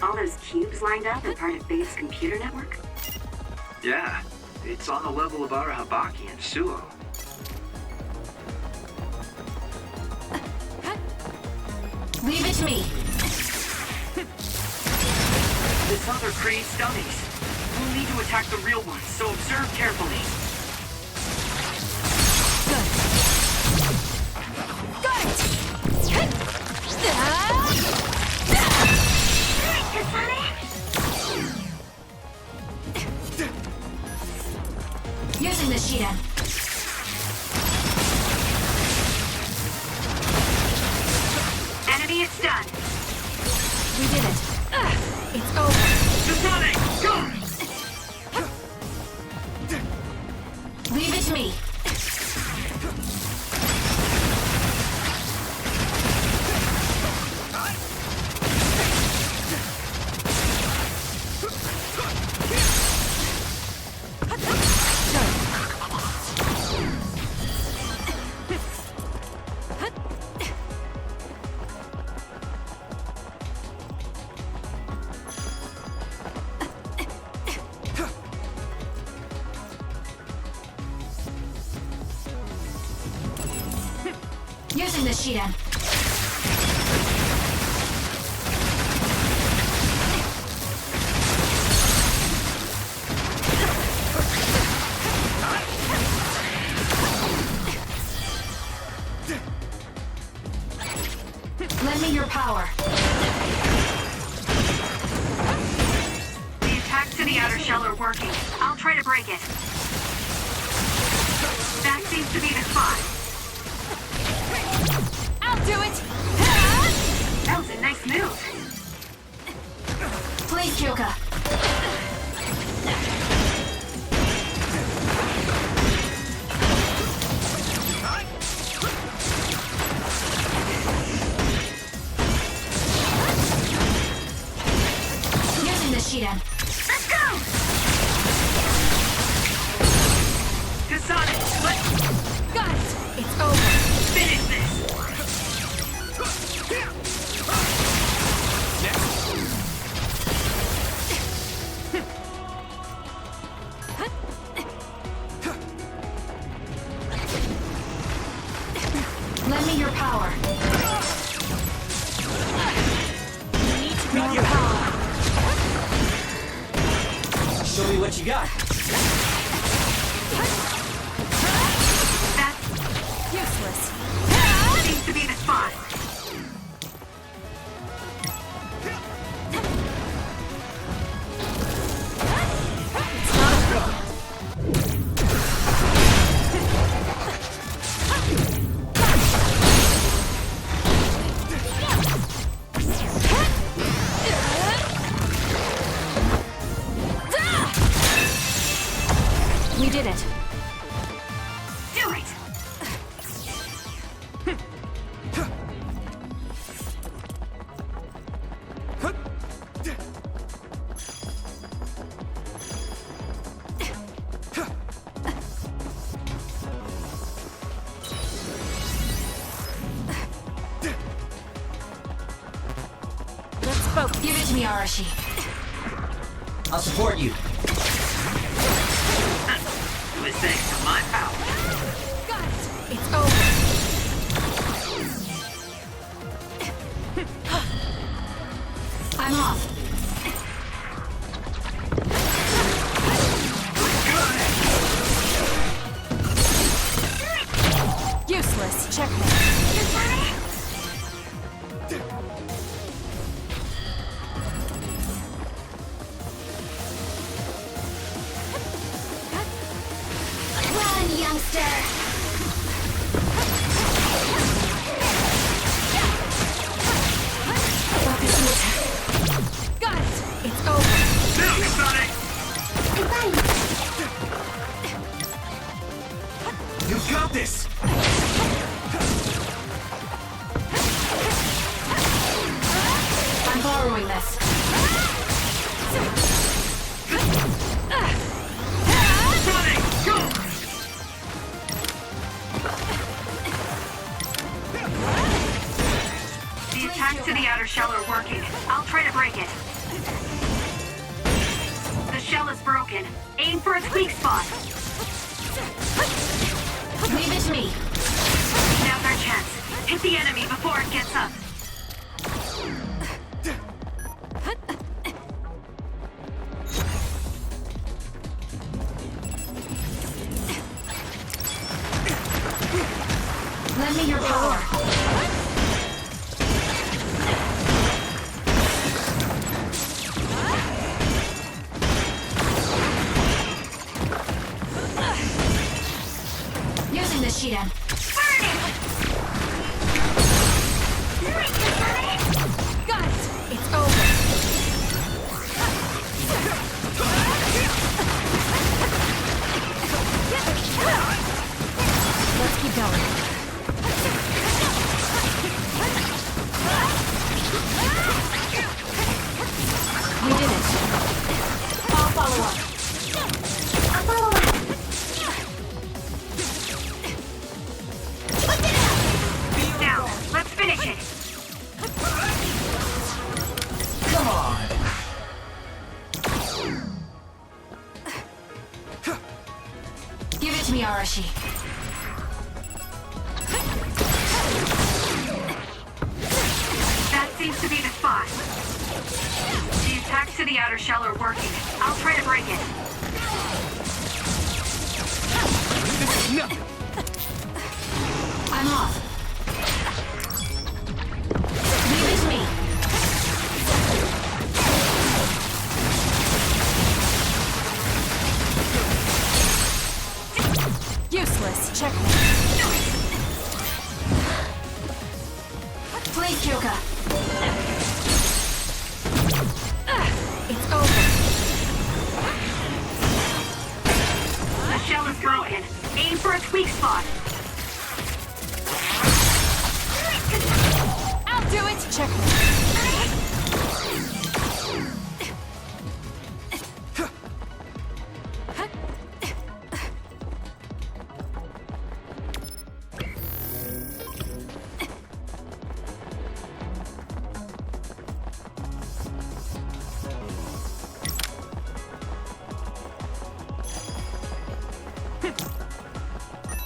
All those cubes lined up are part of Babe's computer network? Yeah, it's on the level of our Habaki and Suo. Leave it to me. This other creates dummies. We'll need to attack the real ones, so observe carefully. Good. Got it! Using the Shidan. Enemy, it's done. We did it. It's over. Kasane, go! Leave it to me. Using the Shidan. Lend me your power. The attacks to the outer shell are working. I'll try to break it. That seems to be the spot. I'll do it! That was a nice move. Please, Kyoka. Using the Shidan. Let's go! Kasane, let's Got it! It's over. finish this! Lend me your power. More power. Show me what you got. That Useless. seems to be the spot. It's not a problem. We did it. Do it! Let's focus. Give it to me, Arashi. I'll support you. It was thanks to my power. Got it. It's over. I'm off. Useless. Checkmate. Run, youngster. Got it. It's over. Now, Kasane! You got this! I'm borrowing this. Kasane, go! The attacks to the outer shell are working. I'll try to break it. The shell is broken. Aim for its weak spot. Leave it to me. Now's our chance. Hit the enemy before it gets up. Lend me your power. Using the Shidan. Got it. It's over. Let's keep going. We did it. I'll follow up. I'll follow up. Now, let's finish it. Come on. Give it to me, Arashi. That seems to be the spot. The attacks to the outer shell are working. I'll try to break it. I'm off. Leave it to me. Useless. Checkmate. Please, Kyoka. It's over. The shell is broken. Aim for its weak spot. I'll do it. Checkmate.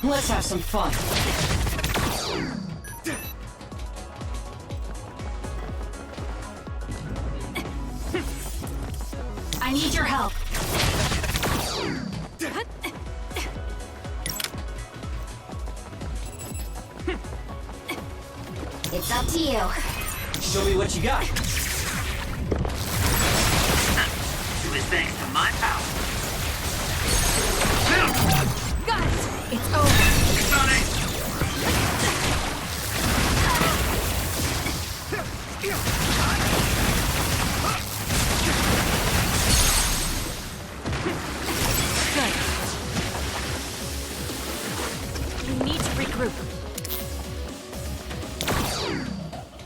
Let's have some fun. I need your help. It's up to you. Show me what you got. It was thanks to my power. Got it. It's over. Kasane! Good. You need to regroup.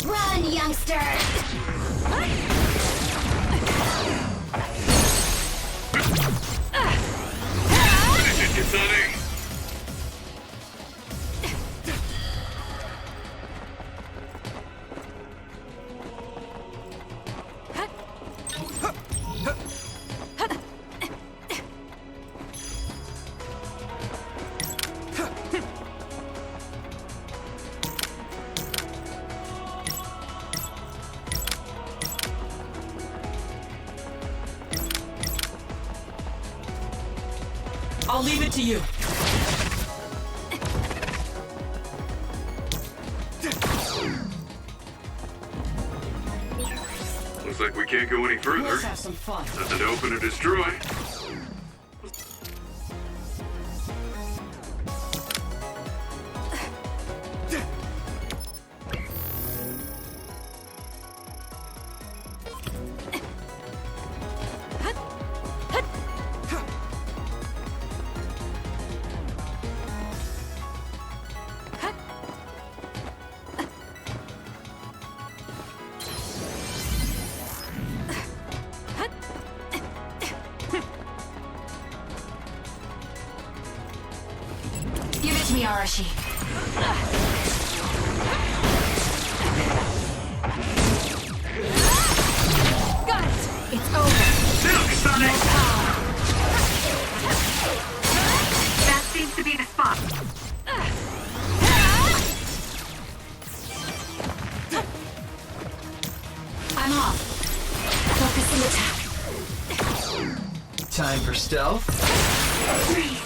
Run, youngster! Finish it, Kasane! I'll leave it to you. Looks like we can't go any further. Let's have some fun. Nothing to open or destroy. Give it to me, Arashi. Got it. for stealth. Nice.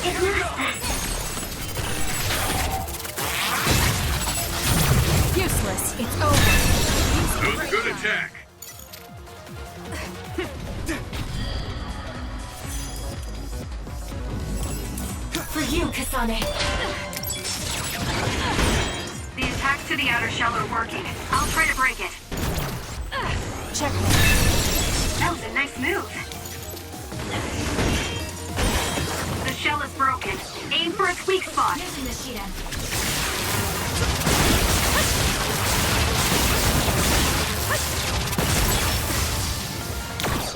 It's not useless. It's over. That was a good attack. For you, Kasane. The attack to the outer shell are working. I'll try to break it. Checkmate. That was a nice move. The shell is broken. Aim for its weak spot. Using the Shiden.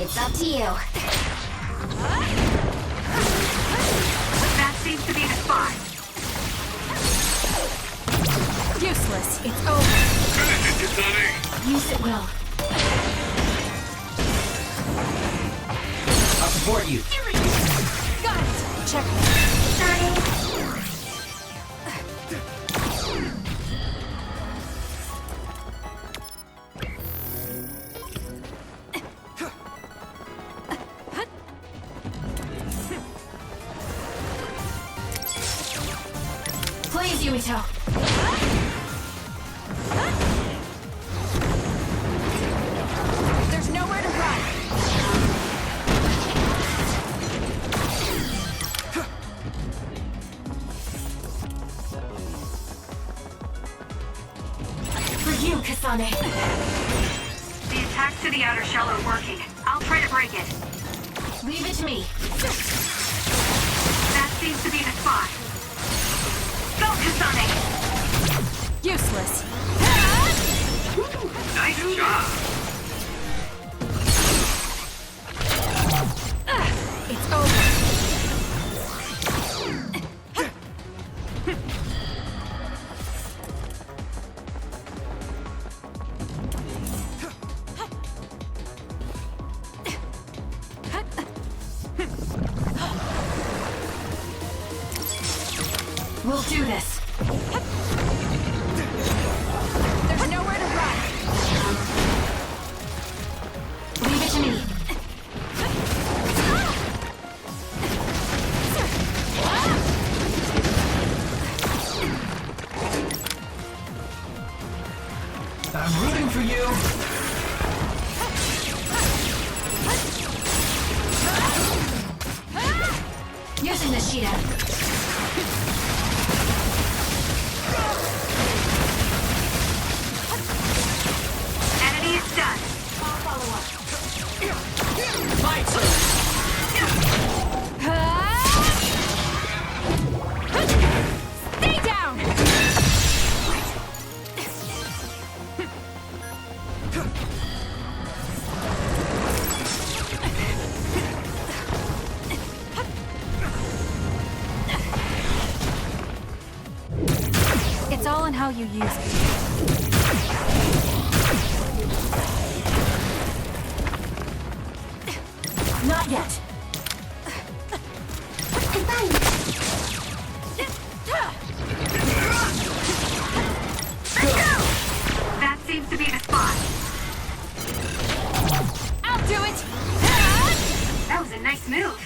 It's up to you. That seems to be the spot. Useless. It's over. Finish it, Kasane. Use it well. I'll support you. Got it. Checkmate. Please, Yuito. There's nowhere to run. For you, Kasane. The attack to the outer shell are working. I'll try to break it. Leave it to me. That seems to be the spot. Go, Kasane! Useless. Nice job. It's over. We'll do this. There's nowhere to run. Leave it to me. I'm rooting for you. Using the Shiden. Enemy is done. I'll follow up. My turn. Stay down! It's all in how you use it. Not yet. That seems to be the spot. I'll do it! That was a nice move.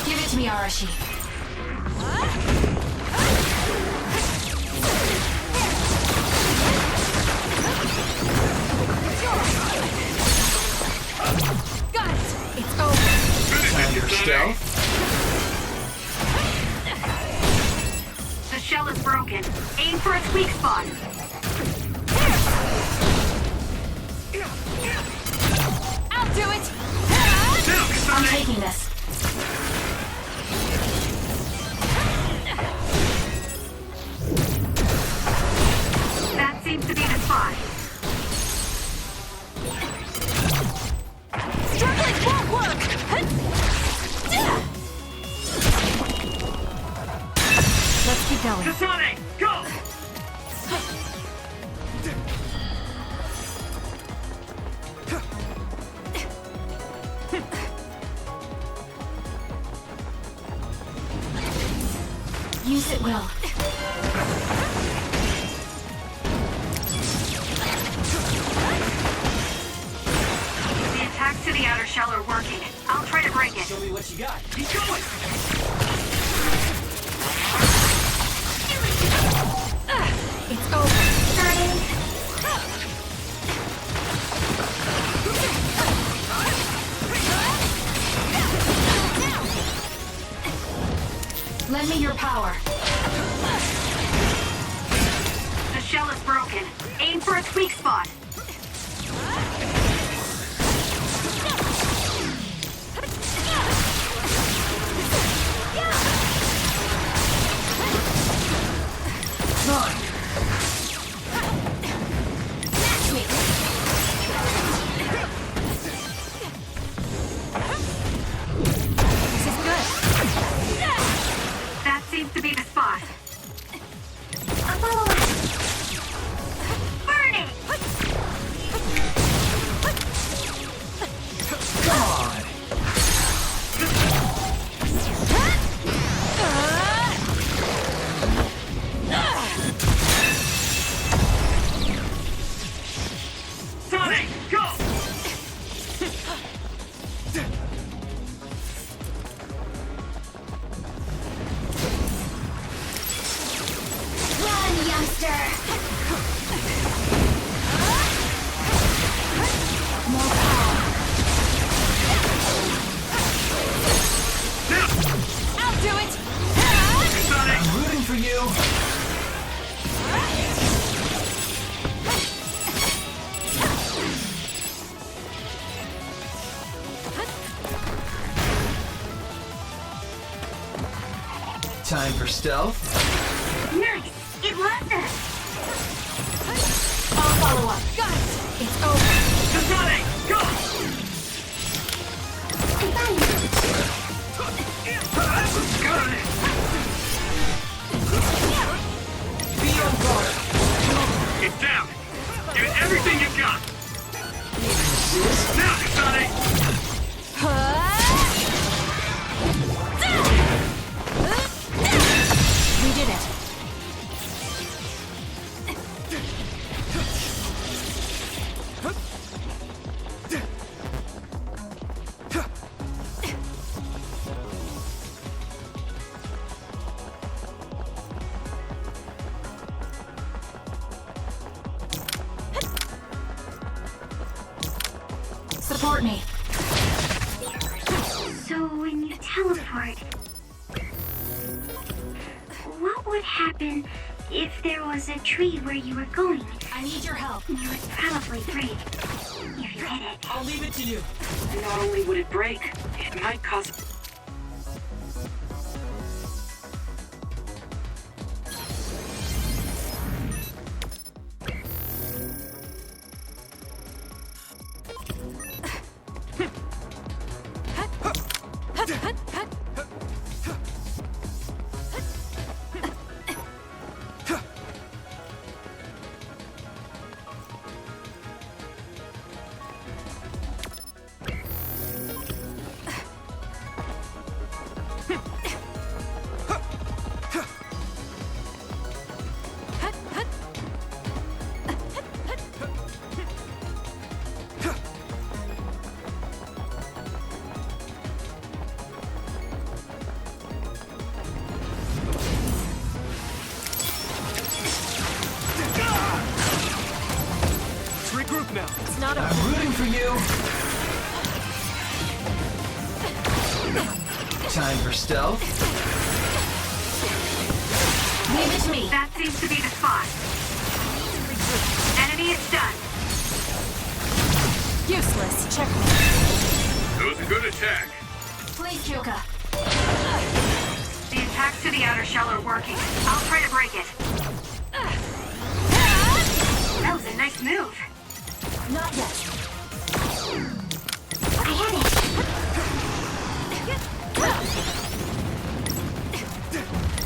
Give it to me, Arashi. Got it! It's over. Time for stealth. The shell is broken. Aim for its weak spot. I'll do it! I'm taking this. That seems to be the spot. Keep going. Kasane, go! Use it well. The attacks to the outer shell are working. I'll try to break it. Show me what you got. Keep going. It's over. Lend me your power. The shell is broken. Aim for its weak spot. Time. Match me. This is good. That seems to be the spot. A follow-up. Burning! Come on. Sonic, go! Run, youngster. More power. I'll do it. Sonic, I'm rooting for you. Time for stealth. Nice! It lost us! I'll follow up. Got it. It's over. Sonic, go! I found it. That was good! Be on guard. Get down! Give it everything you got! Now, Sonic! We did it. Support me. So when you teleport, what would happen if there was a tree where you were going? I need your help. You would probably break if you hit it. I'll leave it to you. Not only would it break, it might cause... Regroup now! It's not over. I'm rooting for you. Time for stealth. Leave it to me. That seems to be the spot. Enemy is done. Useless. Check me. That was a good attack. Please, Kyoka. The attacks to the outer shell are working. I'll try to break it. That was a nice move. Not yet. I had it.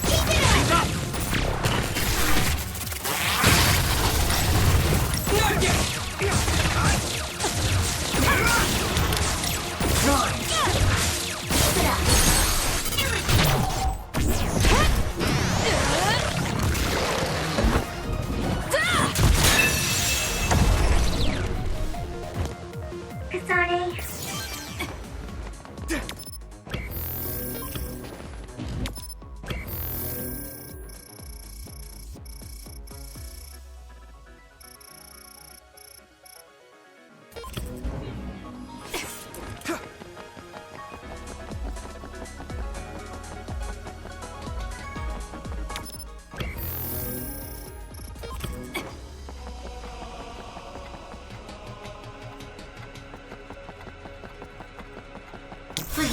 Keep it up.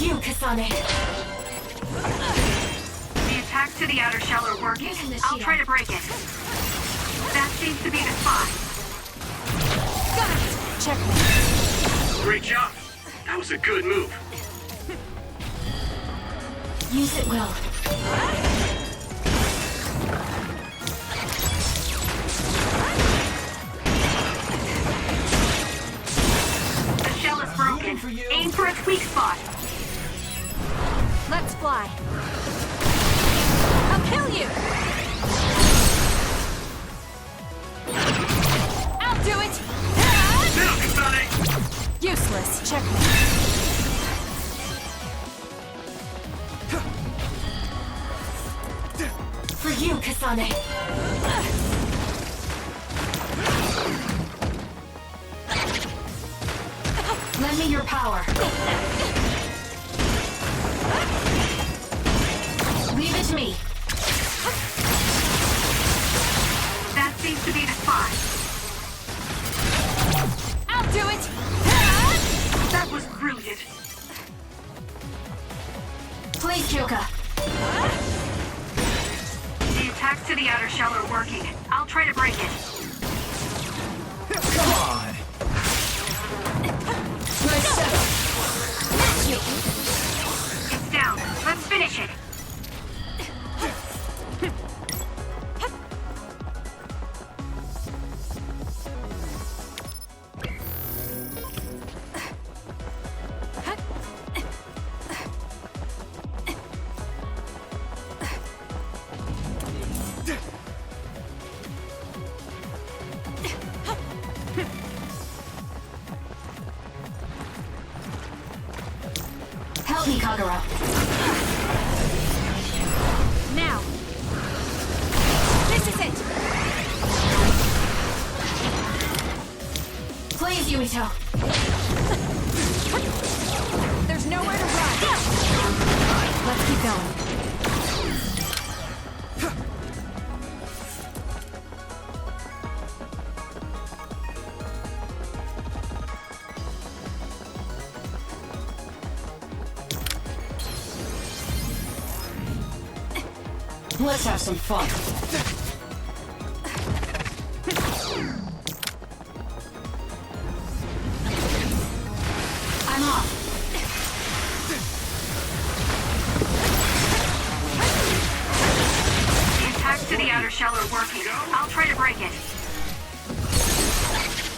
you, Kasane. The attacks to the outer shell are working. I'll try to break it. That seems to be the spot. Got it. Check me. Great job. That was a good move. Use it well. The shell is broken. for you. Aim for its weak spot. Let's fly. I'll kill you. I'll do it. Now, Kasane! Useless. Check me. For you, Kasane. Lend me your power. Leave it to me. That seems to be the spot. I'll do it. That was brilliant. Please, Kyoka. The attacks to the outer shell are working. I'll try to break it. Come on. Nice setup. That's you. It's down. Let's finish it. Help me, Kagura. Now. This is it. Please, Yuito. There's nowhere to run. Let's keep going. Let's have some fun. I'm off. The attacks to the outer shell are working. I'll try to break it.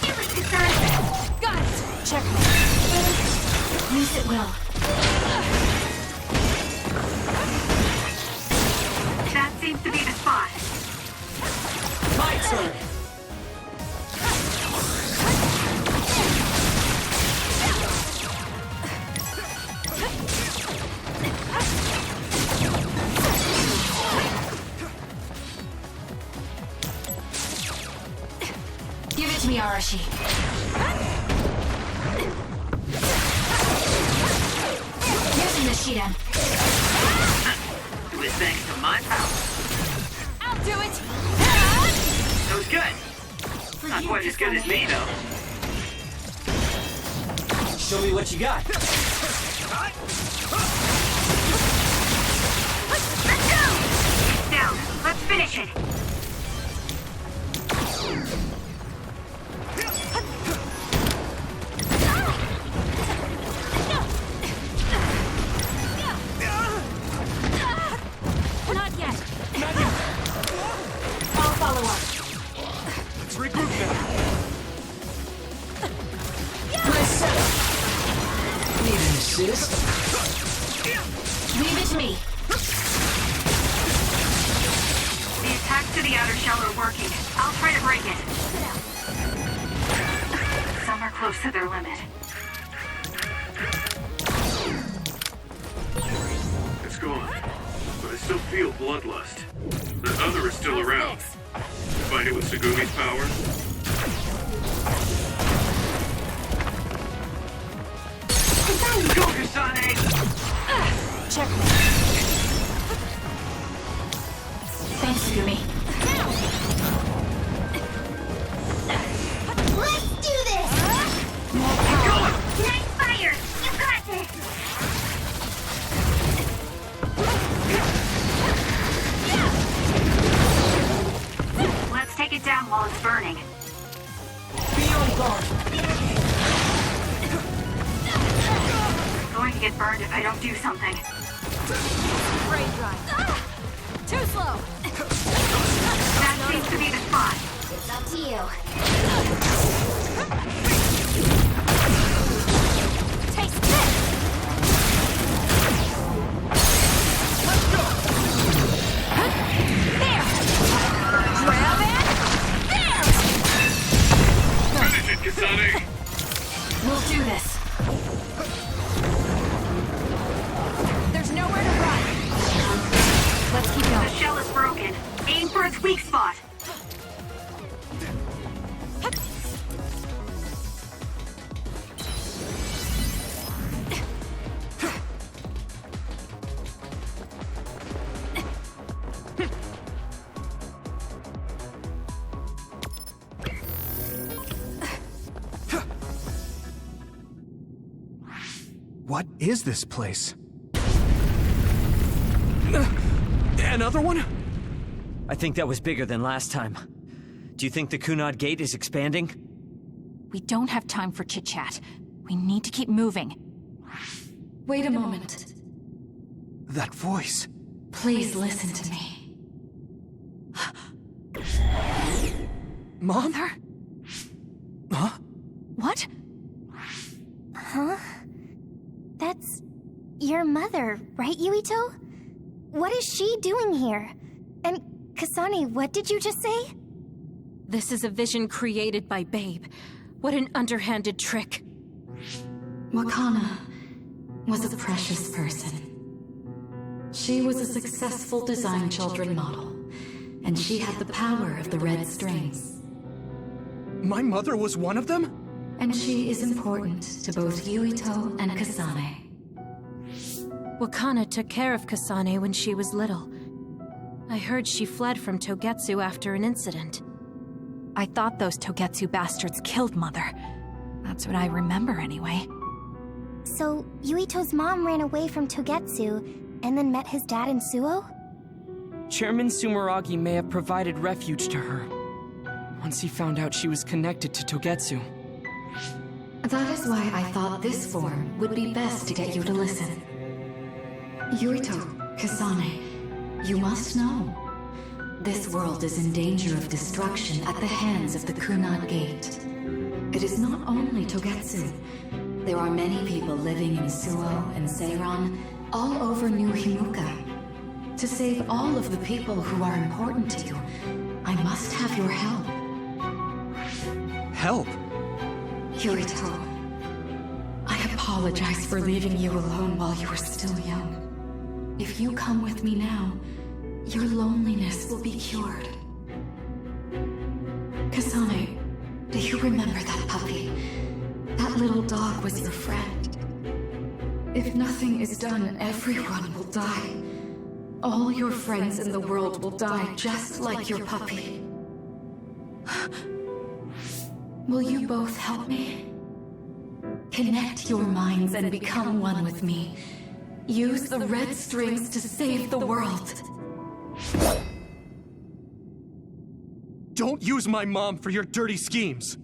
Do it, Kasane. Got it. Check me. Use it well. That seems to be the spot. My turn. Give it to me, Arashi. Using the Shiden. It was thanks to my power. I'll do it. That was good. Not quite as good as me, though. Show me what you got. It's down. Let's finish it. Not yet. I'll follow up. Let's regroup now. Nice setup. Need an assist? Leave it to me. The attacks to the outer shell are working. I'll try to break it. Some are close to their limit. It's gone. But I still feel bloodlust. The other is still around. Find it with Segumi's power. Go, Kasane! Check me. Thanks, Sugumi. Let's do this. More power. Nice fire. You got this. down while it's burning. Be on guard. I'm going to get burned if I don't do something. Brain dry. Too slow. That seems to be the spot. It's up to you. Taste this. Let's go! There. Grab it. There. Finish it, Kasane! We'll do this. There's nowhere to run. Let's keep The going. shell is broken. Aim for its weak spot. What is this place? Another one? I think that was bigger than last time. Do you think the Kunad Gate is expanding? We don't have time for chit-chat. We need to keep moving. Wait a moment. That voice. Please listen to me. Mom? Mother? Huh? What? Huh? That's your mother, right, Yuito? What is she doing here? And Kasane, what did you just say? This is a vision created by Babe. What an underhanded trick. Wakana was a precious person. She was a successful design children model, and she had the power of the red strings. My mother was one of them? And she is important to both Yuito and Kasane. Wakana took care of Kasane when she was little. I heard she fled from Togetsu after an incident. I thought those Togetsu bastards killed Mother. That's what I remember anyway. So, Yuito's mom ran away from Togetsu and then met his dad in Suo? Chairman Sumeragi may have provided refuge to her once he found out she was connected to Togetsu. That is why I thought this form would be best to get you to listen. Yuito, Kasane, you must know. This world is in danger of destruction at the hands of the Kunad Gate. It is not only Togetsu. There are many people living in Suo and Seiran, all over New Himuka. To save all of the people who are important to you, I must have your help. Help? Yuito, I apologize for leaving you alone while you were still young. If you come with me now, your loneliness will be cured. Kasane, do you remember that puppy? That little dog was your friend. If nothing is done, everyone will die. All your friends in the world will die just like your puppy. Will you both help me? Connect your minds and become one with me. Use the red strings to save the world. Don't use my mom for your dirty schemes.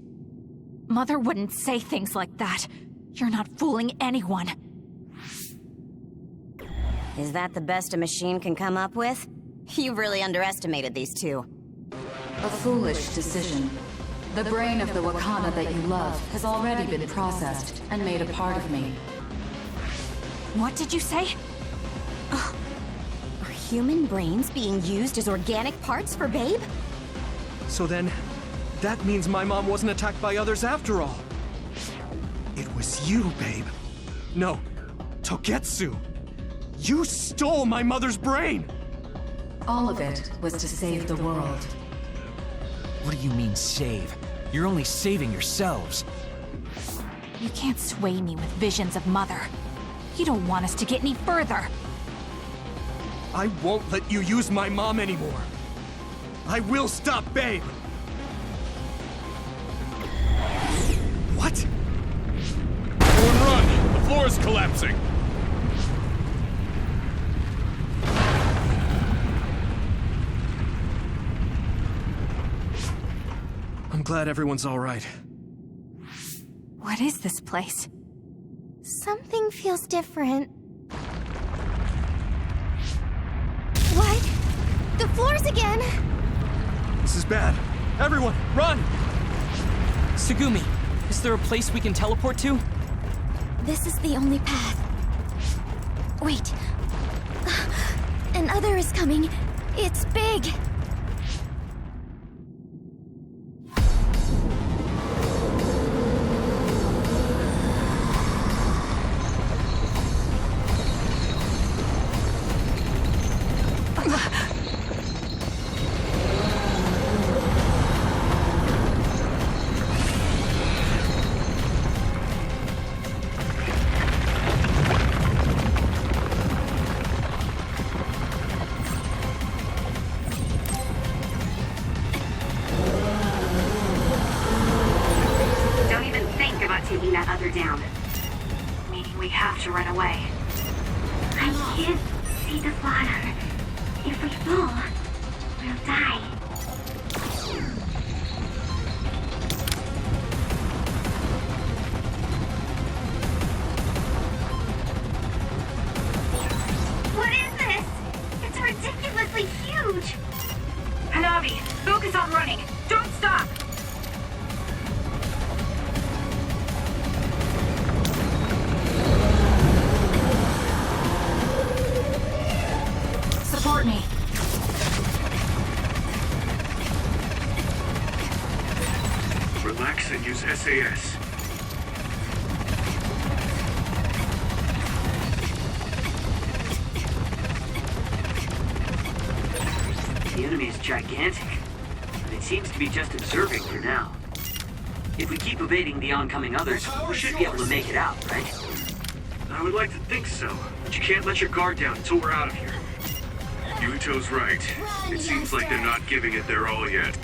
Mother wouldn't say things like that. You're not fooling anyone. Is that the best a machine can come up with? You've really underestimated these two. A foolish decision. The brain of the Wakana that you love has already been processed and made a part of me. What did you say? Are human brains being used as organic parts for Babe? So then, that means my mom wasn't attacked by others after all. It was you, Babe. No, Togetsu. You stole my mother's brain! All of it was to save the world. What do you mean, save? You're only saving yourselves. You can't sway me with visions of Mother. You don't want us to get any further. I won't let you use my mom anymore. I will stop Babe! What? Everyone run! The floor is collapsing! glad everyone's all right. What is this place? Something feels different. What? The floors again! This is bad. Everyone, run! Tsugumi, is there a place we can teleport to? This is the only path. Wait. Another is coming. It's big. Taking that other down. Meaning we have to run away. I can't see the bottom. If we fall, we'll die. What is this? It's ridiculously huge! Hanabi, focus on running. Don't stop! Support me. Relax and use SAS. The enemy is gigantic, but it seems to be just observing for now. If we keep evading the oncoming others, we should be able to make it out, right? I would like to think so, but you can't let your guard down until we're out of here. Yuito's right. It seems like they're not giving it their all yet.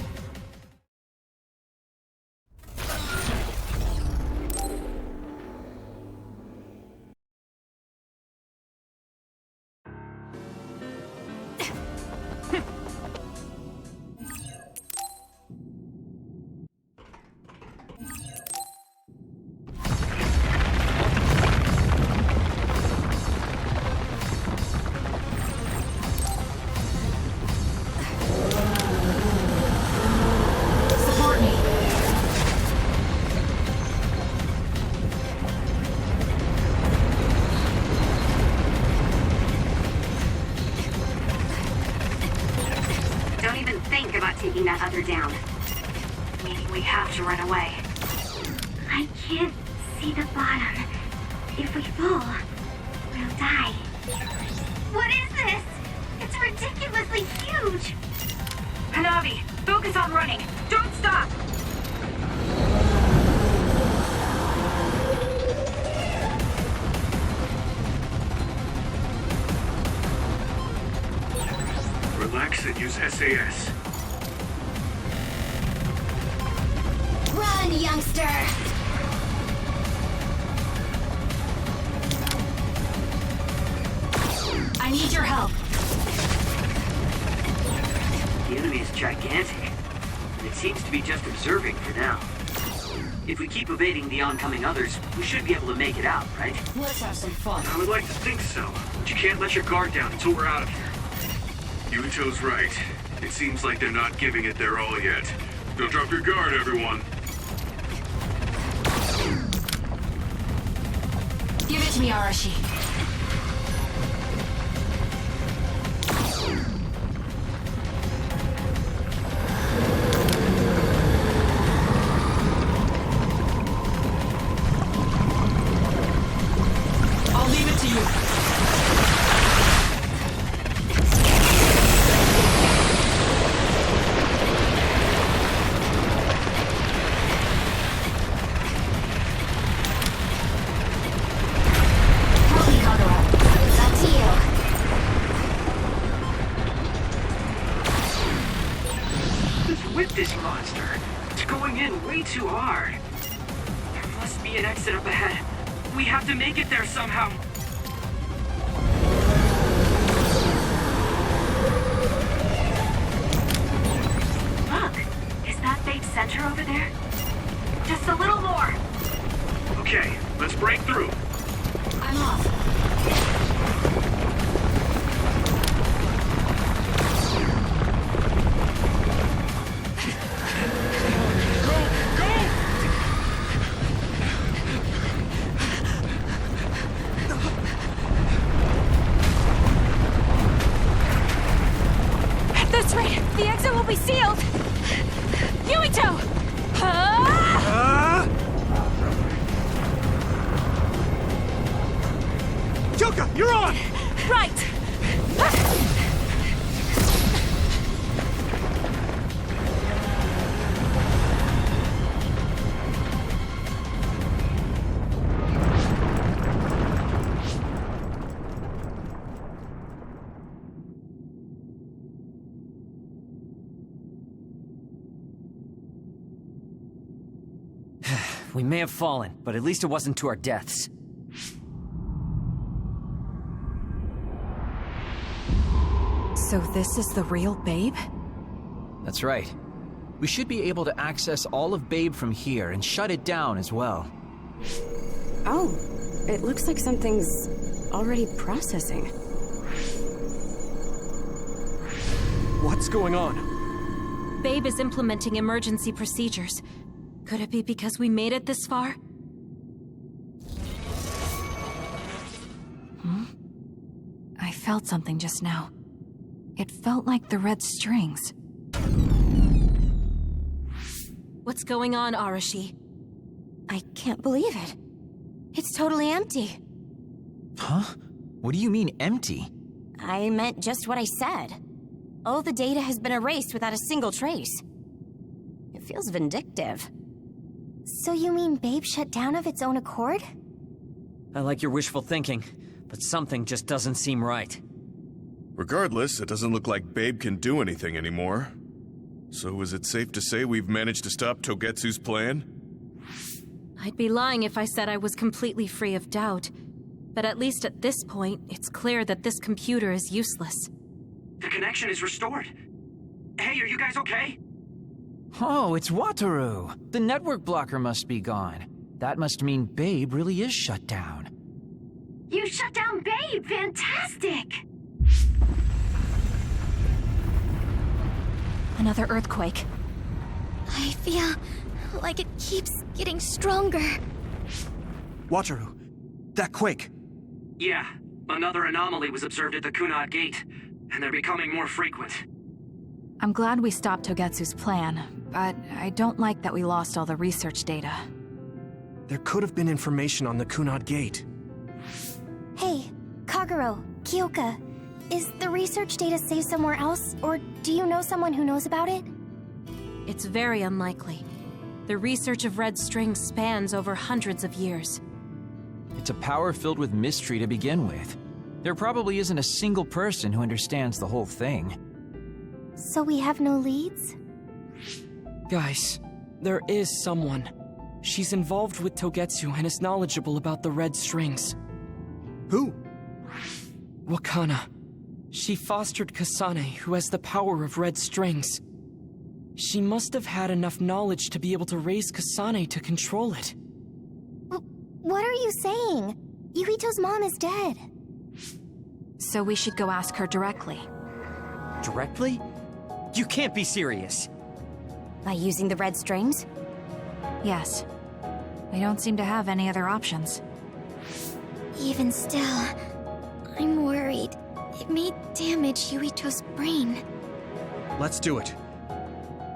Taking that other down. Meaning we have to run away. I can't see the bottom. If we fall, we'll die. What is this? It's ridiculously huge! Hanabi, focus on running. Don't stop! Relax and use SAS. Run, youngster! I need your help. The enemy is gigantic, and it seems to be just observing for now. If we keep evading the oncoming others, we should be able to make it out, right? Let's have some fun. I would like to think so, but you can't let your guard down until we're out of here. Yuito's right. It seems like they're not giving it their all yet. Don't drop your guard, everyone. Give it to me, Arashi. I'll leave it to you. This monster. It's going in way too hard. There must be an exit up ahead. We have to make it there somehow. Look, is that big center pressure over there? Just a little more. Okay, let's break through. I'm off. At this rate, the exit will be sealed! Yuito! Yoka, you're on! Right! We may have fallen, but at least it wasn't to our deaths. So this is the real Babe? That's right. We should be able to access all of Babe from here and shut it down as well. Oh, it looks like something's already processing. What's going on? Babe is implementing emergency procedures. Could it be because we made it this far? I felt something just now. It felt like the red strings. What's going on, Arashi? I can't believe it. It's totally empty. Huh? What do you mean, empty? I meant just what I said. All the data has been erased without a single trace. It feels vindictive. So you mean Babe shut down of its own accord? I like your wishful thinking, but something just doesn't seem right. Regardless, it doesn't look like Babe can do anything anymore. So is it safe to say we've managed to stop Togetsu's plan? I'd be lying if I said I was completely free of doubt. But at least at this point, it's clear that this computer is useless. The connection is restored. Hey, are you guys okay? Oh, it's Wataru. The network blocker must be gone. That must mean Babe really is shut down. You shut down Babe! Fantastic! Another earthquake. I feel like it keeps getting stronger. Wataru, that quake. Yeah, another anomaly was observed at the Kunad Gate, and they're becoming more frequent. I'm glad we stopped Togetsu's plan, but I don't like that we lost all the research data. There could have been information on the Kunad Gate. Hey, Kagero, Kyoka, is the research data saved somewhere else, or do you know someone who knows about it? It's very unlikely. The research of red strings spans over hundreds of years. It's a power filled with mystery to begin with. There probably isn't a single person who understands the whole thing. So we have no leads? Guys, there is someone. She's involved with Togetsu and is knowledgeable about the red strings. Who? Wakana. She fostered Kasane, who has the power of red strings. She must have had enough knowledge to be able to raise Kasane to control it. What are you saying? Yuito's mom is dead. So we should go ask her directly. Directly? You can't be serious. By using the red strings? Yes. We don't seem to have any other options. Even still, I'm worried. It may damage Yuito's brain. Let's do it.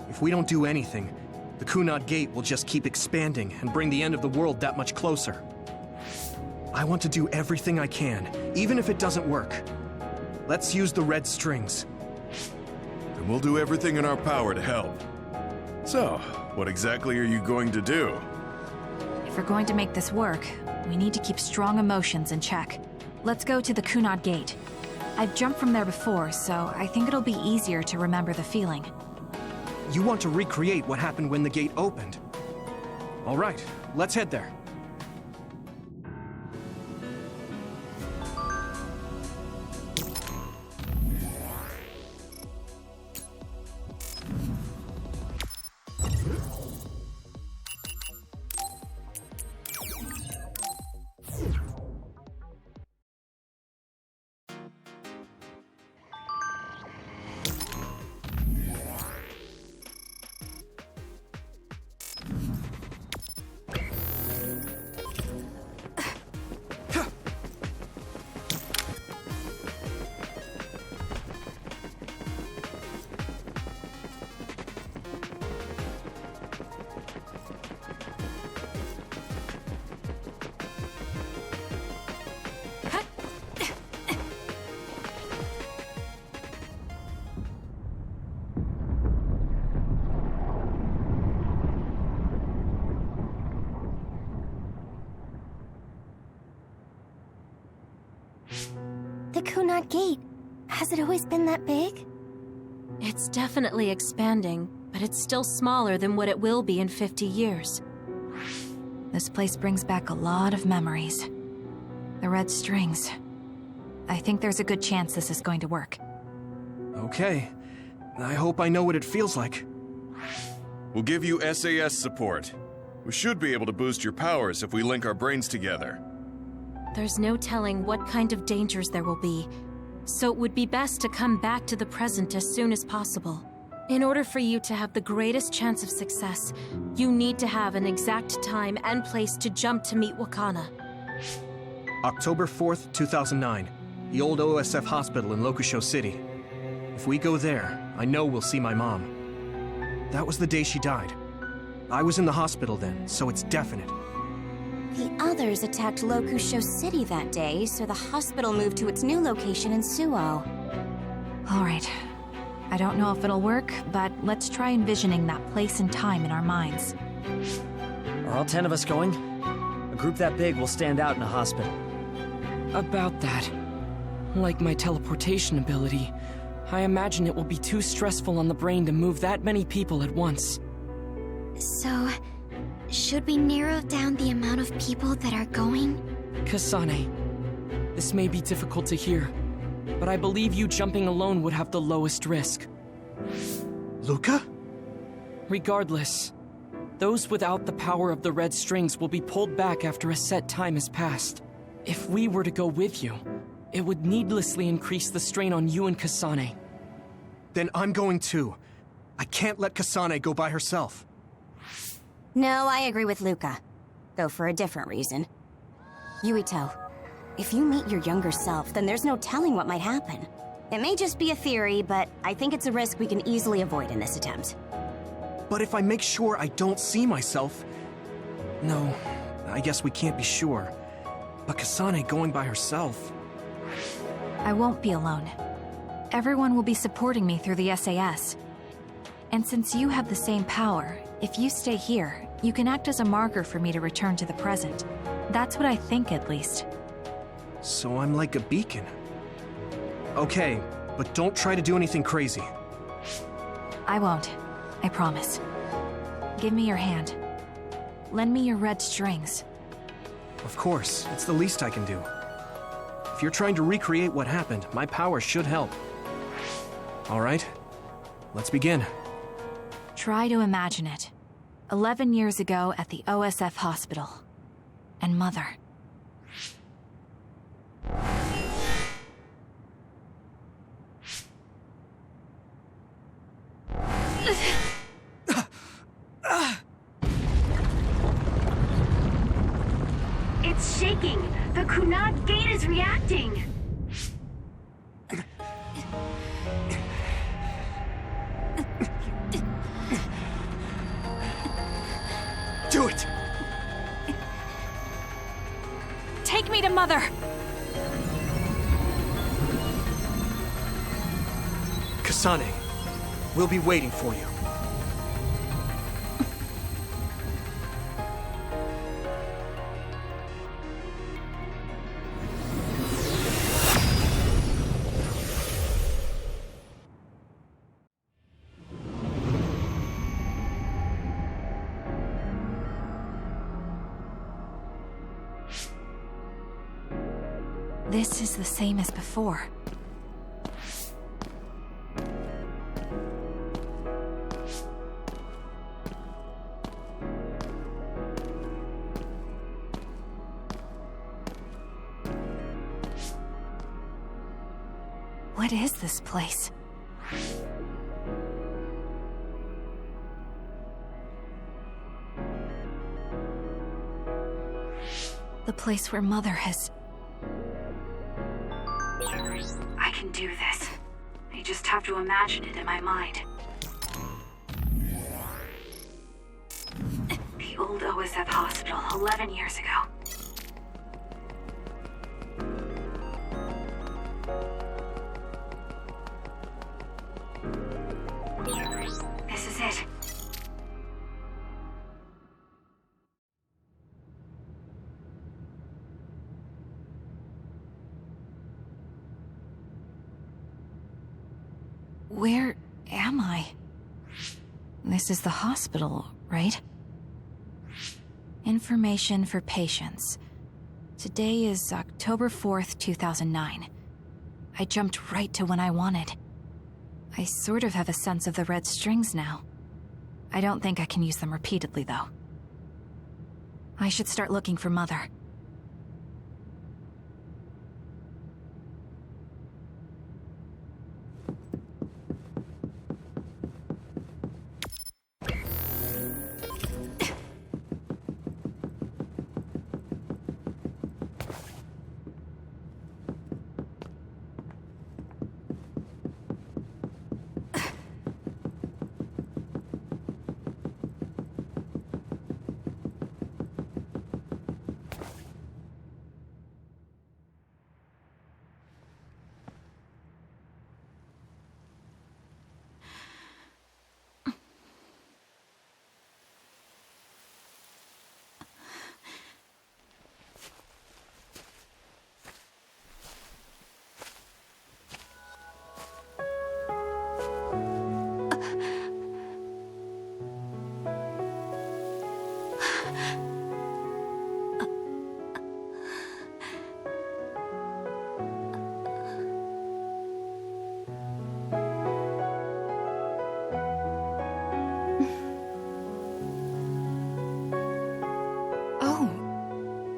If we don't do anything, the Kunad Gate will just keep expanding and bring the end of the world that much closer. I want to do everything I can, even if it doesn't work. Let's use the red strings. And we'll do everything in our power to help. So, what exactly are you going to do? If we're going to make this work, we need to keep strong emotions in check. Let's go to the Kunad Gate. I've jumped from there before, so I think it'll be easier to remember the feeling. You want to recreate what happened when the gate opened? All right, let's head there. Kunad Gate, has it always been that big? It's definitely expanding, but it's still smaller than what it will be in 50 years. This place brings back a lot of memories. The red strings. I think there's a good chance this is going to work. Okay. I hope I know what it feels like. We'll give you SAS support. We should be able to boost your powers if we link our brains together. There's no telling what kind of dangers there will be, so it would be best to come back to the present as soon as possible. In order for you to have the greatest chance of success, you need to have an exact time and place to jump to meet Wakana. October 4th, 2009. The old OSF hospital in Lokusho City. If we go there, I know we'll see my mom. That was the day she died. I was in the hospital then, so it's definite. The others attacked Lokusho City that day, so the hospital moved to its new location in Suo. All right. I don't know if it'll work, but let's try envisioning that place and time in our minds. Are all 10 of us going? A group that big will stand out in a hospital. About that. Like my teleportation ability, I imagine it will be too stressful on the brain to move that many people at once. So, should we narrow down the amount of people that are going? Kasane, this may be difficult to hear, but I believe you jumping alone would have the lowest risk. Luca? Regardless, those without the power of the red strings will be pulled back after a set time has passed. If we were to go with you, it would needlessly increase the strain on you and Kasane. Then I'm going too. I can't let Kasane go by herself. No, I agree with Luca. Though for a different reason. Yuito, if you meet your younger self, then there's no telling what might happen. It may just be a theory, but I think it's a risk we can easily avoid in this attempt. But if I make sure I don't see myself... No, I guess we can't be sure. But Kasane going by herself... I won't be alone. Everyone will be supporting me through the SAS. And since you have the same power, if you stay here, you can act as a marker for me to return to the present. That's what I think, at least. So I'm like a beacon. Okay, but don't try to do anything crazy. I won't. I promise. Give me your hand. Lend me your red strings. Of course, it's the least I can do. If you're trying to recreate what happened, my power should help. All right, let's begin. Try to imagine it. 11 years ago at the OSF hospital. And Mother. It's shaking! The Kunad Gate is reacting! Do it! Take me to Mother! Kasane, we'll be waiting for you. This is the same as before. What is this place? The place where Mother has... I can do this. I just have to imagine it in my mind. The old OSF hospital 11 years ago. This is it. am I? This is the hospital, right? Information for patients. Today is October 4th, 2009. I jumped right to when I wanted. I sort of have a sense of the red strings now. I don't think I can use them repeatedly, though. I should start looking for Mother.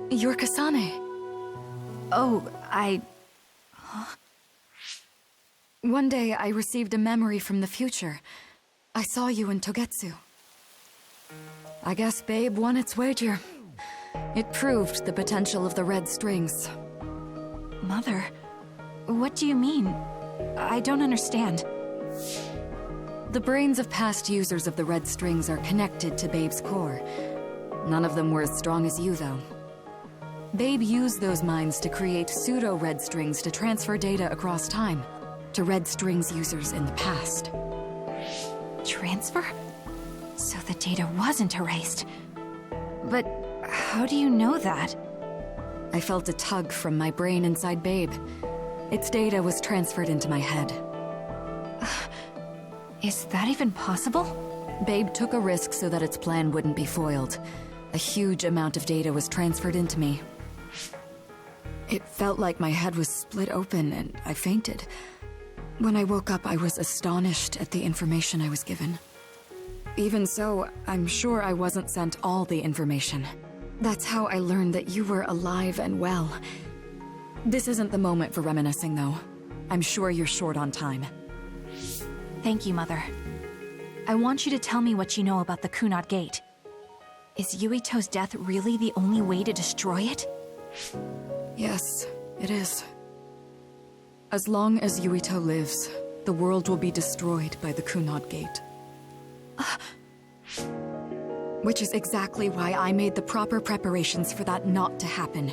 You're Kasane. Oh, One day, I received a memory from the future. I saw you in Togetsu. I guess Babe won its wager. It proved the potential of the red strings. Mother? What do you mean? I don't understand. The brains of past users of the red strings are connected to Babe's core. None of them were as strong as you, though. Babe used those minds to create pseudo-red strings to transfer data across time to red strings users in the past. Transfer? So the data wasn't erased. But how do you know that? I felt a tug from my brain inside Babe. Its data was transferred into my head. Is that even possible? Babe took a risk so that its plan wouldn't be foiled. A huge amount of data was transferred into me. It felt like my head was split open and I fainted. When I woke up, I was astonished at the information I was given. Even so, I'm sure I wasn't sent all the information. That's how I learned that you were alive and well. This isn't the moment for reminiscing, though. I'm sure you're short on time. Thank you, Mother. I want you to tell me what you know about the Kunad Gate. Is Yuito's death really the only way to destroy it? Yes, it is. As long as Yuito lives, the world will be destroyed by the Kunad Gate. Which is exactly why I made the proper preparations for that not to happen.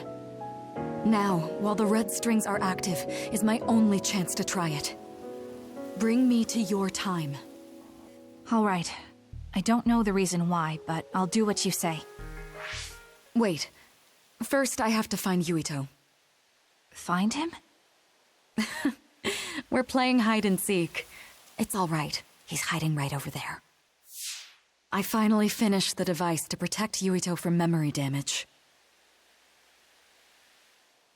Now, while the red strings are active, is my only chance to try it. Bring me to your time. All right. I don't know the reason why, but I'll do what you say. Wait. First, I have to find Yuito. Find him? We're playing hide and seek. It's all right. He's hiding right over there. I finally finished the device to protect Yuito from memory damage.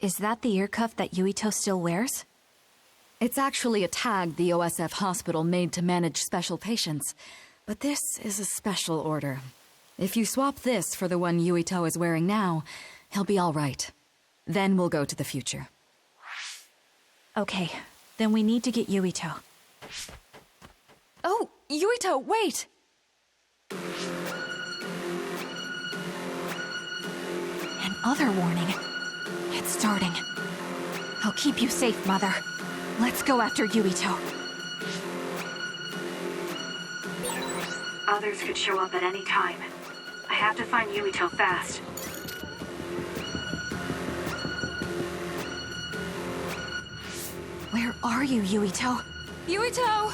Is that the ear cuff that Yuito still wears? It's actually a tag the OSF hospital made to manage special patients. But this is a special order. If you swap this for the one Yuito is wearing now, he'll be all right. Then we'll go to the future. Okay, then we need to get Yuito. Oh, Yuito, wait! Another warning. It's starting. I'll keep you safe, Mother. Let's go after Yuito. Others could show up at any time. I have to find Yuito fast. Where are you, Yuito? Yuito!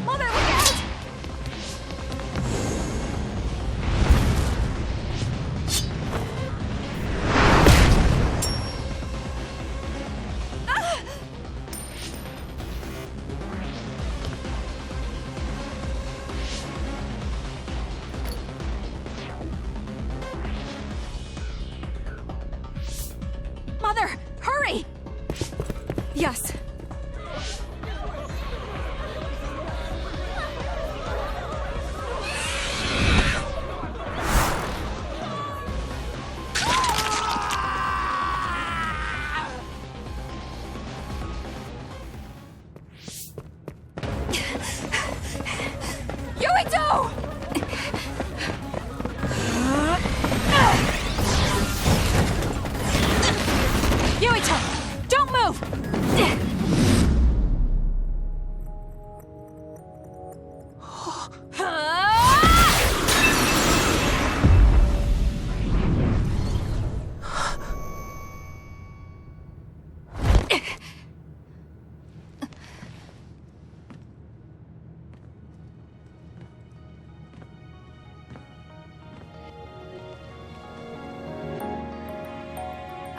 Mother, look out! Ah!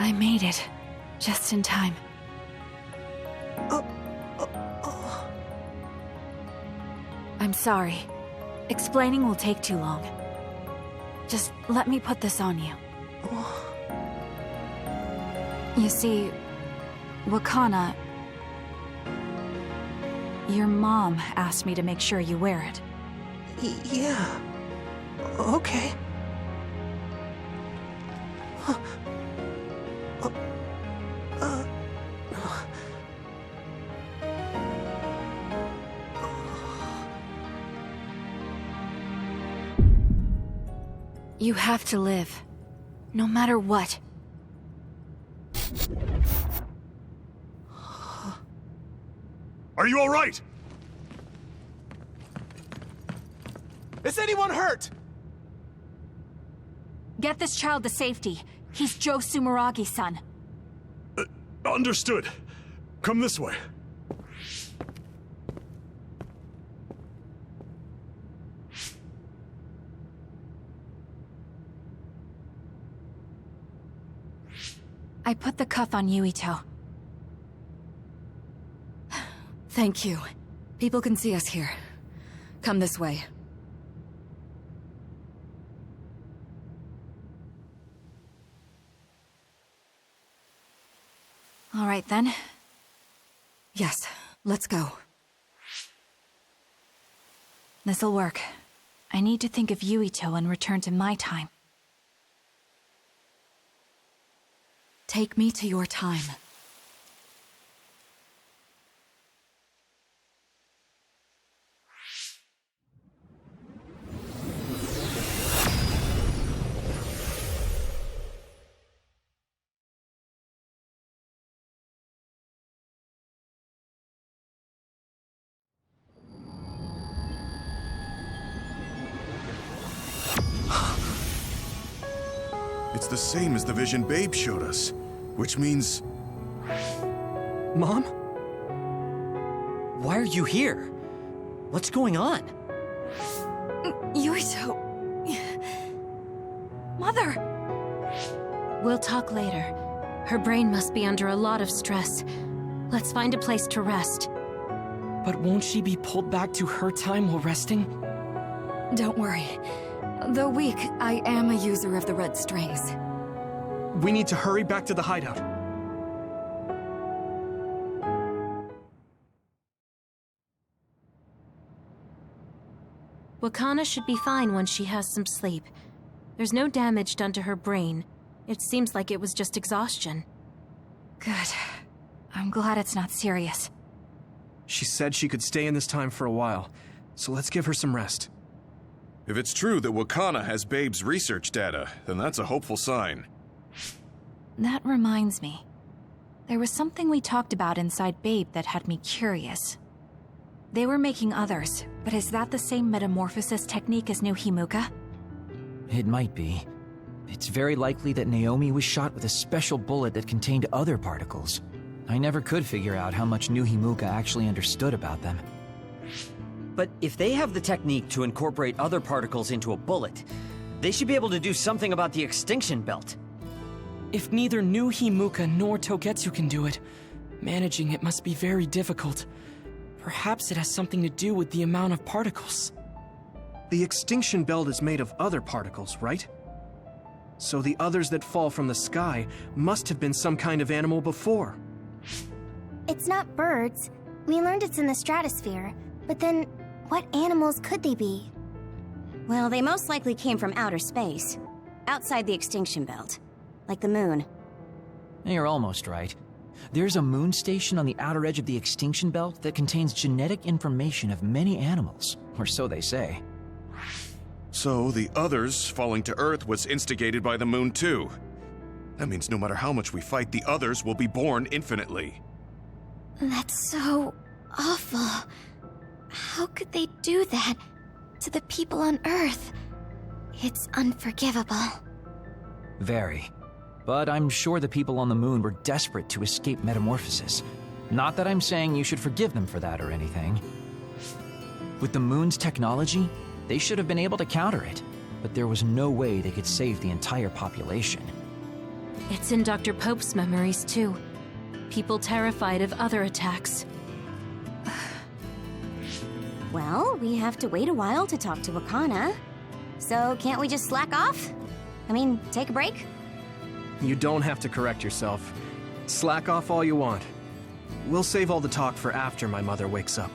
I made it. Just in time. I'm sorry. Explaining will take too long. Just let me put this on you. You see, Wakana... Your mom asked me to make sure you wear it. Yeah. Okay. You have to live. No matter what. Are you all right? Is anyone hurt? Get this child to safety. He's Joe Sumeragi's son. Understood. Come this way. I put the cuff on Yuito. Thank you. People can see us here. Come this way. All right, then. Yes, let's go. This'll work. I need to think of Yuito and return to my time. Take me to your time. It's the same as the vision Babe showed us, which means... Mom? Why are you here? What's going on? Yuito... Mother! We'll talk later. Her brain must be under a lot of stress. Let's find a place to rest. But won't she be pulled back to her time while resting? Don't worry. Though weak, I am a user of the red strings. We need to hurry back to the hideout. Wakana should be fine when she has some sleep. There's no damage done to her brain. It seems like it was just exhaustion. Good. I'm glad it's not serious. She said she could stay in this time for a while, so let's give her some rest. If it's true that Wakana has Babe's research data, then that's a hopeful sign. That reminds me. There was something we talked about inside Babe that had me curious. They were making others, but is that the same metamorphosis technique as New Himuka? It might be. It's very likely that Naomi was shot with a special bullet that contained other particles. I never could figure out how much New Himuka actually understood about them. But if they have the technique to incorporate other particles into a bullet, they should be able to do something about the extinction belt. If neither New Himuka nor Togetsu can do it, managing it must be very difficult. Perhaps it has something to do with the amount of particles. The extinction belt is made of other particles, right? So the others that fall from the sky must have been some kind of animal before. It's not birds. We learned it's in the stratosphere. But then, what animals could they be? Well, they most likely came from outer space. Outside the extinction belt. Like the moon. You're almost right. There's a moon station on the outer edge of the extinction belt that contains genetic information of many animals, or so they say. So the others falling to Earth was instigated by the moon too. That means no matter how much we fight, the others will be born infinitely. That's so awful. How could they do that to the people on Earth? It's unforgivable. Very. But I'm sure the people on the moon were desperate to escape metamorphosis. Not that I'm saying you should forgive them for that or anything. With the moon's technology, they should have been able to counter it, but there was no way they could save the entire population. It's in Dr. Pope's memories, too. People terrified of other attacks. Well, we have to wait a while to talk to Wakana. So can't we just slack off? I mean, take a break? You don't have to correct yourself. Slack off all you want. We'll save all the talk for after my mother wakes up.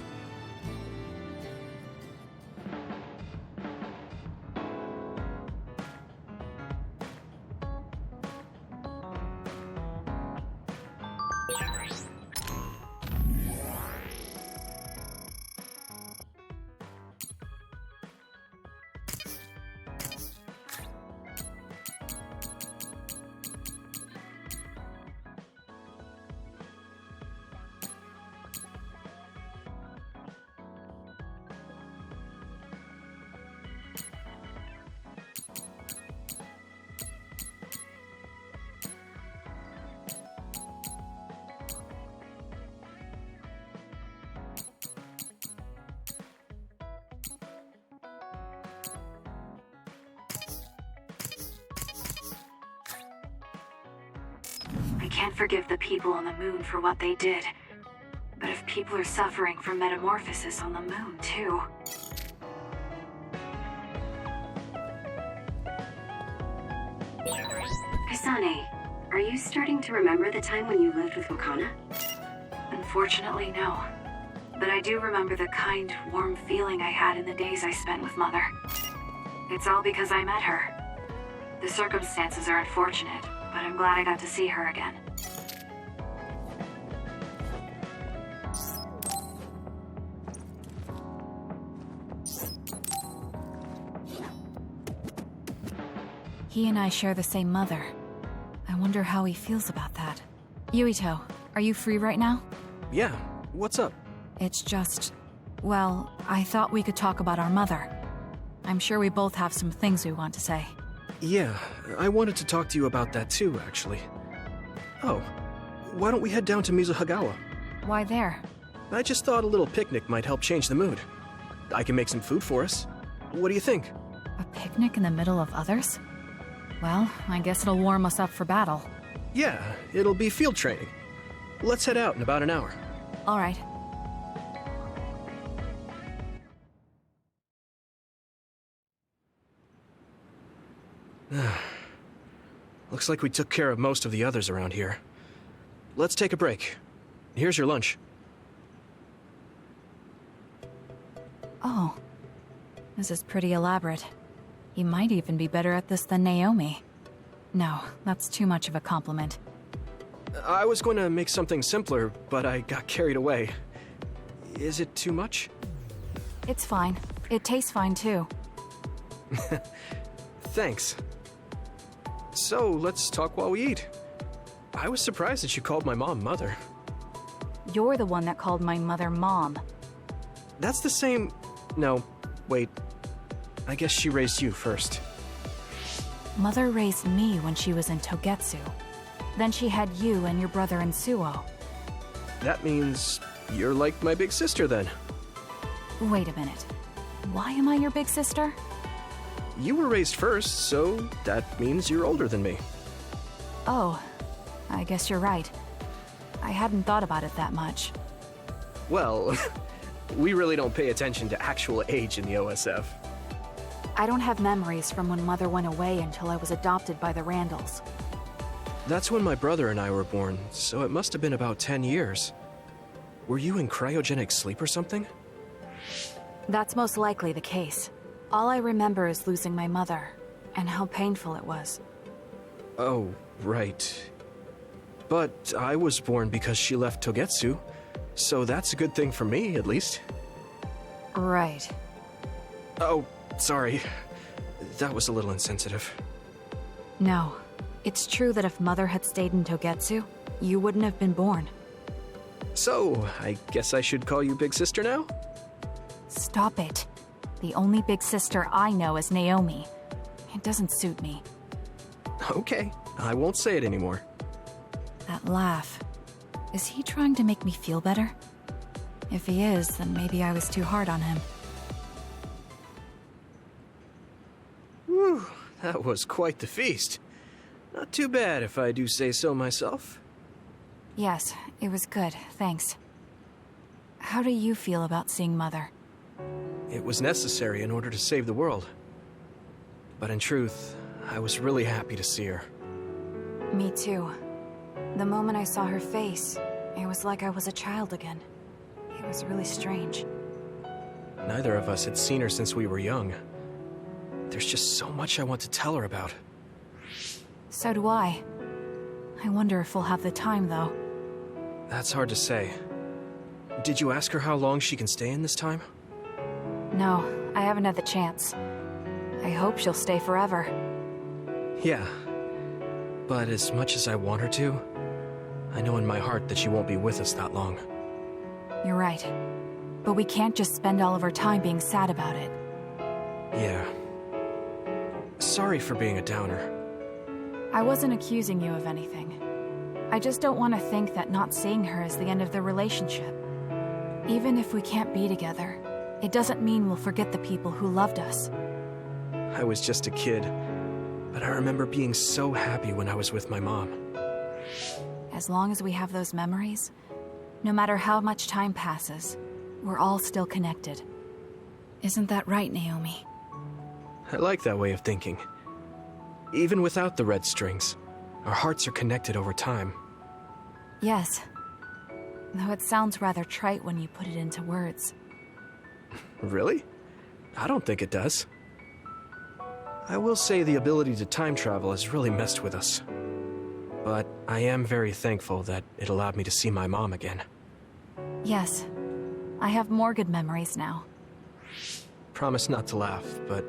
I can't forgive the people on the moon for what they did. But if people are suffering from metamorphosis on the moon, too... Kasane, are you starting to remember the time when you lived with Wakana? Unfortunately, no. But I do remember the kind, warm feeling I had in the days I spent with Mother. It's all because I met her. The circumstances are unfortunate, but I'm glad I got to see her again. He and I share the same mother. I wonder how he feels about that. Yuito, are you free right now? Yeah, what's up? It's just... well, I thought we could talk about our mother. I'm sure we both have some things we want to say. Yeah, I wanted to talk to you about that too, actually. Oh, why don't we head down to Mizuhagawa? Why there? I just thought a little picnic might help change the mood. I can make some food for us. What do you think? A picnic in the middle of others? Well, I guess it'll warm us up for battle. Yeah, it'll be field training. Let's head out in about an hour. All right. Looks like we took care of most of the others around here. Let's take a break. Here's your lunch. Oh. This is pretty elaborate. He might even be better at this than Naomi. No, that's too much of a compliment. I was going to make something simpler, but I got carried away. Is it too much? It's fine. It tastes fine, too. Thanks. So, let's talk while we eat. I was surprised that you called my mom Mother. You're the one that called my mother Mom. That's the same... No, wait. I guess she raised you first. Mother raised me when she was in Togetsu. Then she had you and your brother in Suo. That means you're like my big sister, then. Wait a minute. Why am I your big sister? You were raised first, so that means you're older than me. Oh, I guess you're right. I hadn't thought about it that much. Well, we really don't pay attention to actual age in the OSF. I don't have memories from when Mother went away until I was adopted by the Randalls. That's when my brother and I were born, so it must have been about 10 years. Were you in cryogenic sleep or something? That's most likely the case. All I remember is losing my mother, and how painful it was. Oh, right. But I was born because she left Togetsu, so that's a good thing for me, at least. Right. Oh, sorry. That was a little insensitive. No. It's true that if Mother had stayed in Togetsu, you wouldn't have been born. So, I guess I should call you Big Sister now? Stop it. The only big sister I know is Naomi. It doesn't suit me. Okay, I won't say it anymore. That laugh. Is he trying to make me feel better? If he is, then maybe I was too hard on him. Whew, that was quite the feast. Not too bad, if I do say so myself. Yes, it was good, thanks. How do you feel about seeing Mother? It was necessary in order to save the world. But in truth, I was really happy to see her. Me too. The moment I saw her face, it was like I was a child again. It was really strange. Neither of us had seen her since we were young. There's just so much I want to tell her about. So do I. I wonder if we'll have the time, though. That's hard to say. Did you ask her how long she can stay in this time? No, I haven't had the chance. I hope she'll stay forever. Yeah. But as much as I want her to, I know in my heart that she won't be with us that long. You're right. But we can't just spend all of our time being sad about it. Yeah. Sorry for being a downer. I wasn't accusing you of anything. I just don't want to think that not seeing her is the end of the relationship. Even if we can't be together, it doesn't mean we'll forget the people who loved us. I was just a kid, but I remember being so happy when I was with my mom. As long as we have those memories, no matter how much time passes, we're all still connected. Isn't that right, Naomi? I like that way of thinking. Even without the red strings, our hearts are connected over time. Yes. Though it sounds rather trite when you put it into words. Really? I don't think it does. I will say the ability to time travel has really messed with us. But I am very thankful that it allowed me to see my mom again. Yes. I have more good memories now. Promise not to laugh, but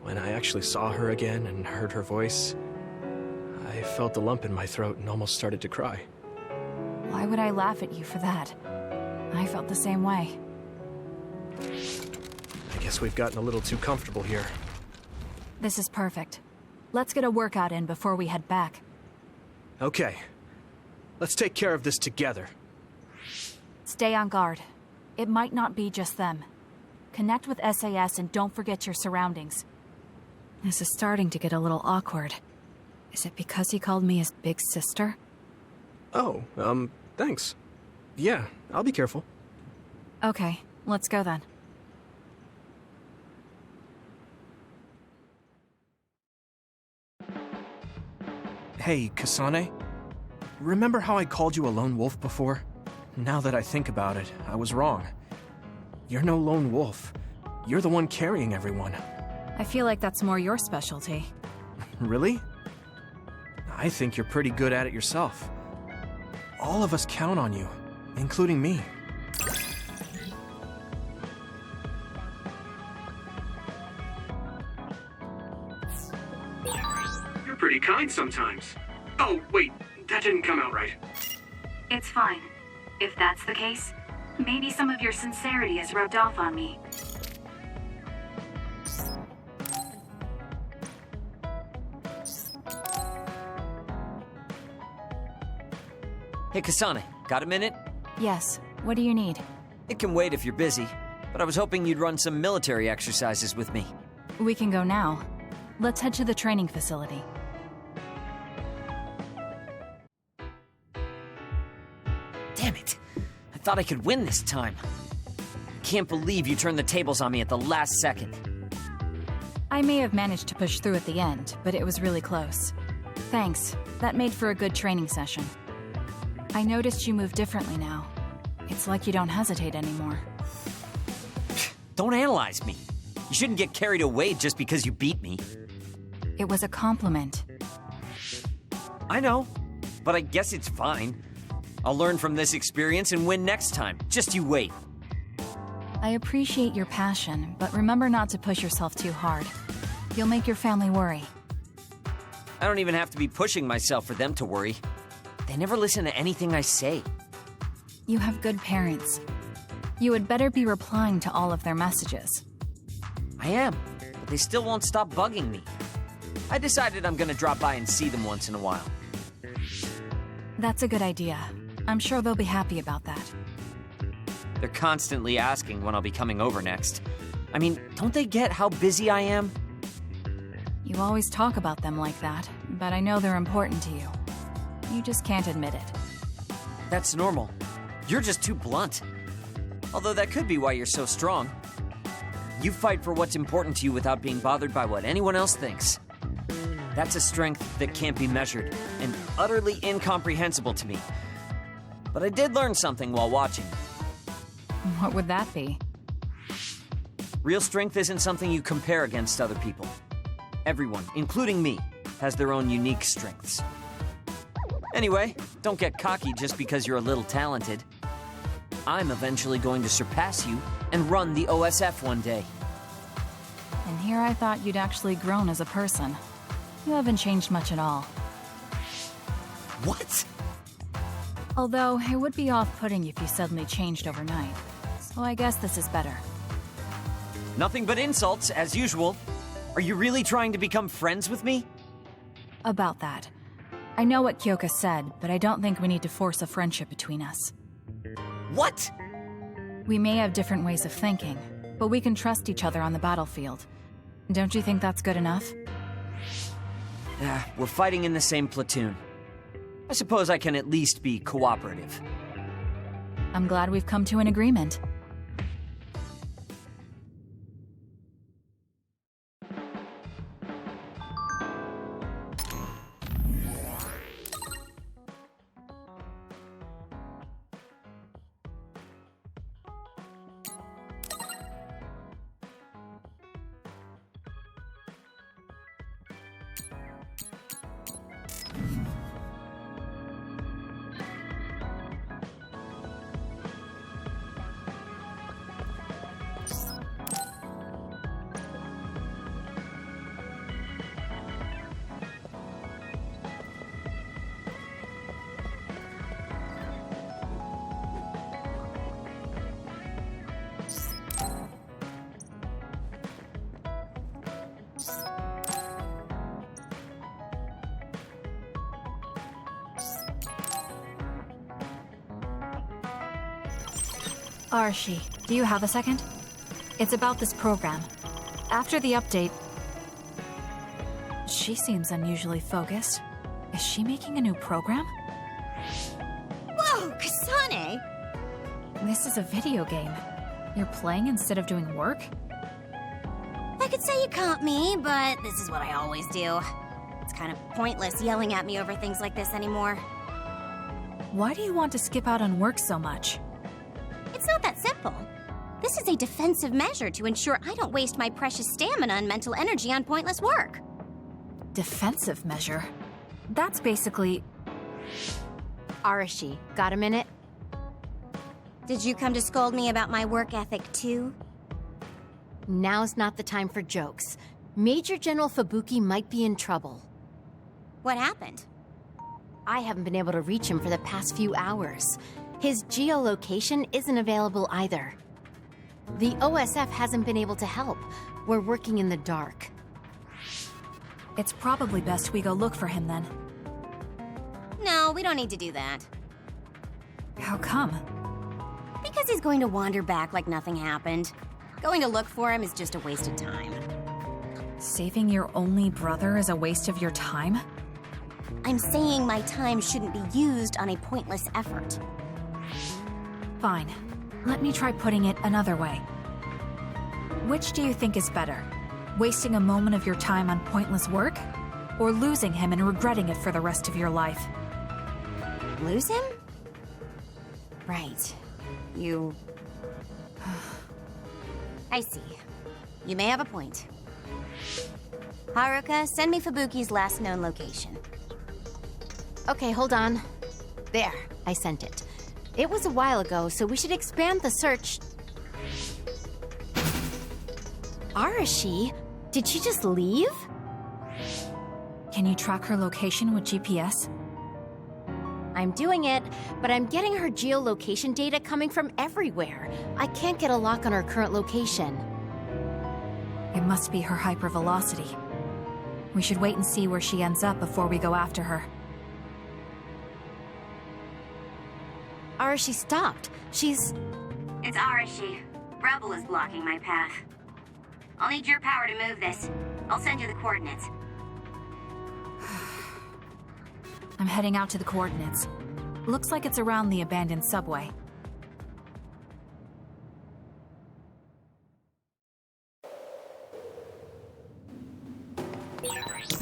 when I actually saw her again and heard her voice, I felt a lump in my throat and almost started to cry. Why would I laugh at you for that? I felt the same way. I guess we've gotten a little too comfortable here. This is perfect. Let's get a workout in before we head back. Okay. Let's take care of this together. Stay on guard. It might not be just them. Connect with SAS and don't forget your surroundings. This is starting to get a little awkward. Is it because he called me his big sister? Oh, thanks. Yeah, I'll be careful. Okay, let's go then. Hey, Kasane. Remember how I called you a lone wolf before? Now that I think about it, I was wrong. You're no lone wolf. You're the one carrying everyone. I feel like that's more your specialty. Really? I think you're pretty good at it yourself. All of us count on you, including me. You're pretty kind sometimes. Oh, wait, that didn't come out right. It's fine. If that's the case, maybe some of your sincerity has rubbed off on me. Hey, Kasane, got a minute? Yes. What do you need? It can wait if you're busy, but I was hoping you'd run some military exercises with me. We can go now. Let's head to the training facility. Damn it. I thought I could win this time. Can't believe you turned the tables on me at the last second. I may have managed to push through at the end, but it was really close. Thanks. That made for a good training session. I noticed you move differently now. It's like you don't hesitate anymore. Don't analyze me. You shouldn't get carried away just because you beat me. It was a compliment. I know, but I guess it's fine. I'll learn from this experience and win next time. Just you wait. I appreciate your passion, but remember not to push yourself too hard. You'll make your family worry. I don't even have to be pushing myself for them to worry. They never listen to anything I say. You have good parents. You had better be replying to all of their messages. I am, but they still won't stop bugging me. I decided I'm gonna drop by and see them once in a while. That's a good idea. I'm sure they'll be happy about that. They're constantly asking when I'll be coming over next. I mean, don't they get how busy I am? You always talk about them like that, but I know they're important to you. You just can't admit it. That's normal. You're just too blunt. Although that could be why you're so strong. You fight for what's important to you without being bothered by what anyone else thinks. That's a strength that can't be measured, and utterly incomprehensible to me. But I did learn something while watching. What would that be? Real strength isn't something you compare against other people. Everyone, including me, has their own unique strengths. Anyway, don't get cocky just because you're a little talented. I'm eventually going to surpass you and run the OSF one day. And here I thought you'd actually grown as a person. You haven't changed much at all. What? Although, it would be off-putting if you suddenly changed overnight. So I guess this is better. Nothing but insults, as usual. Are you really trying to become friends with me? About that. I know what Gaokyz said, but I don't think we need to force a friendship between us. What? We may have different ways of thinking, but we can trust each other on the battlefield. Don't you think that's good enough? Yeah, we're fighting in the same platoon. I suppose I can at least be cooperative. I'm glad we've come to an agreement. Arashi, do you have a second? It's about this program. After the update... She seems unusually focused. Is she making a new program? Whoa, Kasane! This is a video game. You're playing instead of doing work? I could say you caught me, but this is what I always do. It's kind of pointless yelling at me over things like this anymore. Why do you want to skip out on work so much? It's not that simple. This is a defensive measure to ensure I don't waste my precious stamina and mental energy on pointless work. Defensive measure? That's basically... Arashi, got a minute? Did you come to scold me about my work ethic too? Now's not the time for jokes. Major General Fubuki might be in trouble. What happened? I haven't been able to reach him for the past few hours. His geolocation isn't available either. The OSF hasn't been able to help. We're working in the dark. It's probably best we go look for him then. No, we don't need to do that. How come? Because he's going to wander back like nothing happened. Going to look for him is just a waste of time. Saving your only brother is a waste of your time? I'm saying my time shouldn't be used on a pointless effort. Fine. Let me try putting it another way. Which do you think is better? Wasting a moment of your time on pointless work? Or losing him and regretting it for the rest of your life? Lose him? Right. You... I see. You may have a point. Haruka, send me Fubuki's last known location. Okay, hold on. There, I sent it. It was a while ago, so we should expand the search. Arashi? Did she just leave? Can you track her location with GPS? I'm doing it, but I'm getting her geolocation data coming from everywhere. I can't get a lock on her current location. It must be her hypervelocity. We should wait and see where she ends up before we go after her. Arashi stopped. She's... It's Arashi. Rebel is blocking my path. I'll need your power to move this. I'll send you the coordinates. I'm heading out to the coordinates. Looks like it's around the abandoned subway.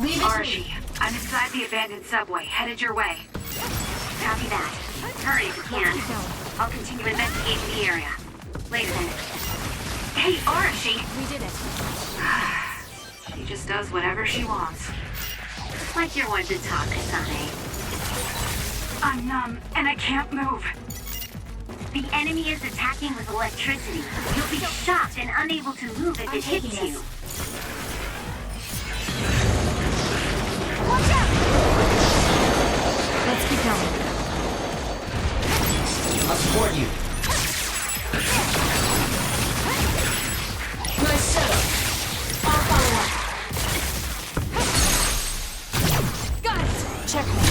Arashi, I'm inside the abandoned subway, headed your way. Copy that. Hurry if you can. I'll continue investigating the area. Later then. Hey, Arashi! We did it. She just does whatever she wants. Like you're one to talk, Kasane. I'm numb, and I can't move. The enemy is attacking with electricity. You'll be shocked and unable to move if it hits you. Watch out! Let's keep going. I'll support you. Nice setup. I'll follow up. Got it! Checkmate.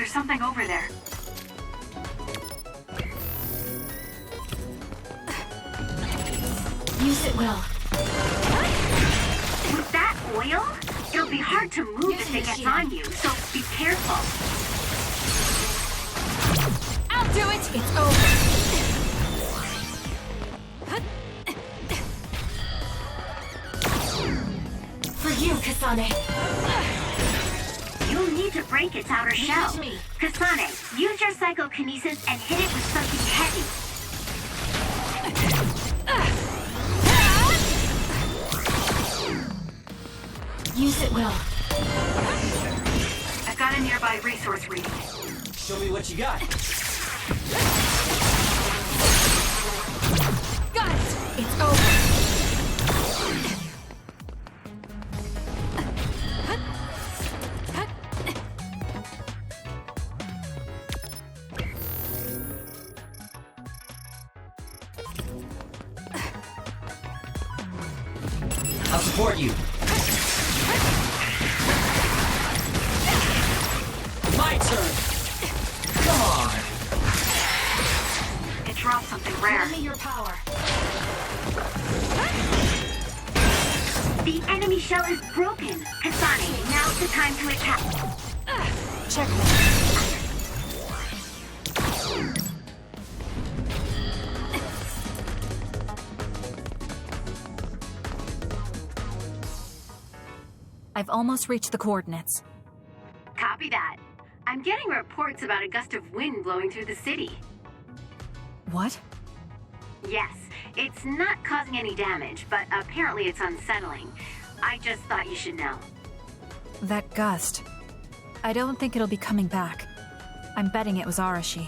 Something over there. Use it well. With that oil, it'll be hard to move if it gets on you, so be careful. I'll do it! It's over. For you, Kasane. You'll need to break its outer shell. Kasane, use your psychokinesis and hit it with something heavy. Use it well. I've got a nearby resource reading. Show me what you got. Got it! It's over. I'll support you. My turn. Come on. It dropped something rare. Give me your power. The enemy shell is broken. Kasane, now's the time to attack. Check. I've almost reached the coordinates. Copy that. I'm getting reports about a gust of wind blowing through the city. What? Yes, it's not causing any damage, but apparently it's unsettling. I just thought you should know. That gust. I don't think it'll be coming back. I'm betting it was Arashi.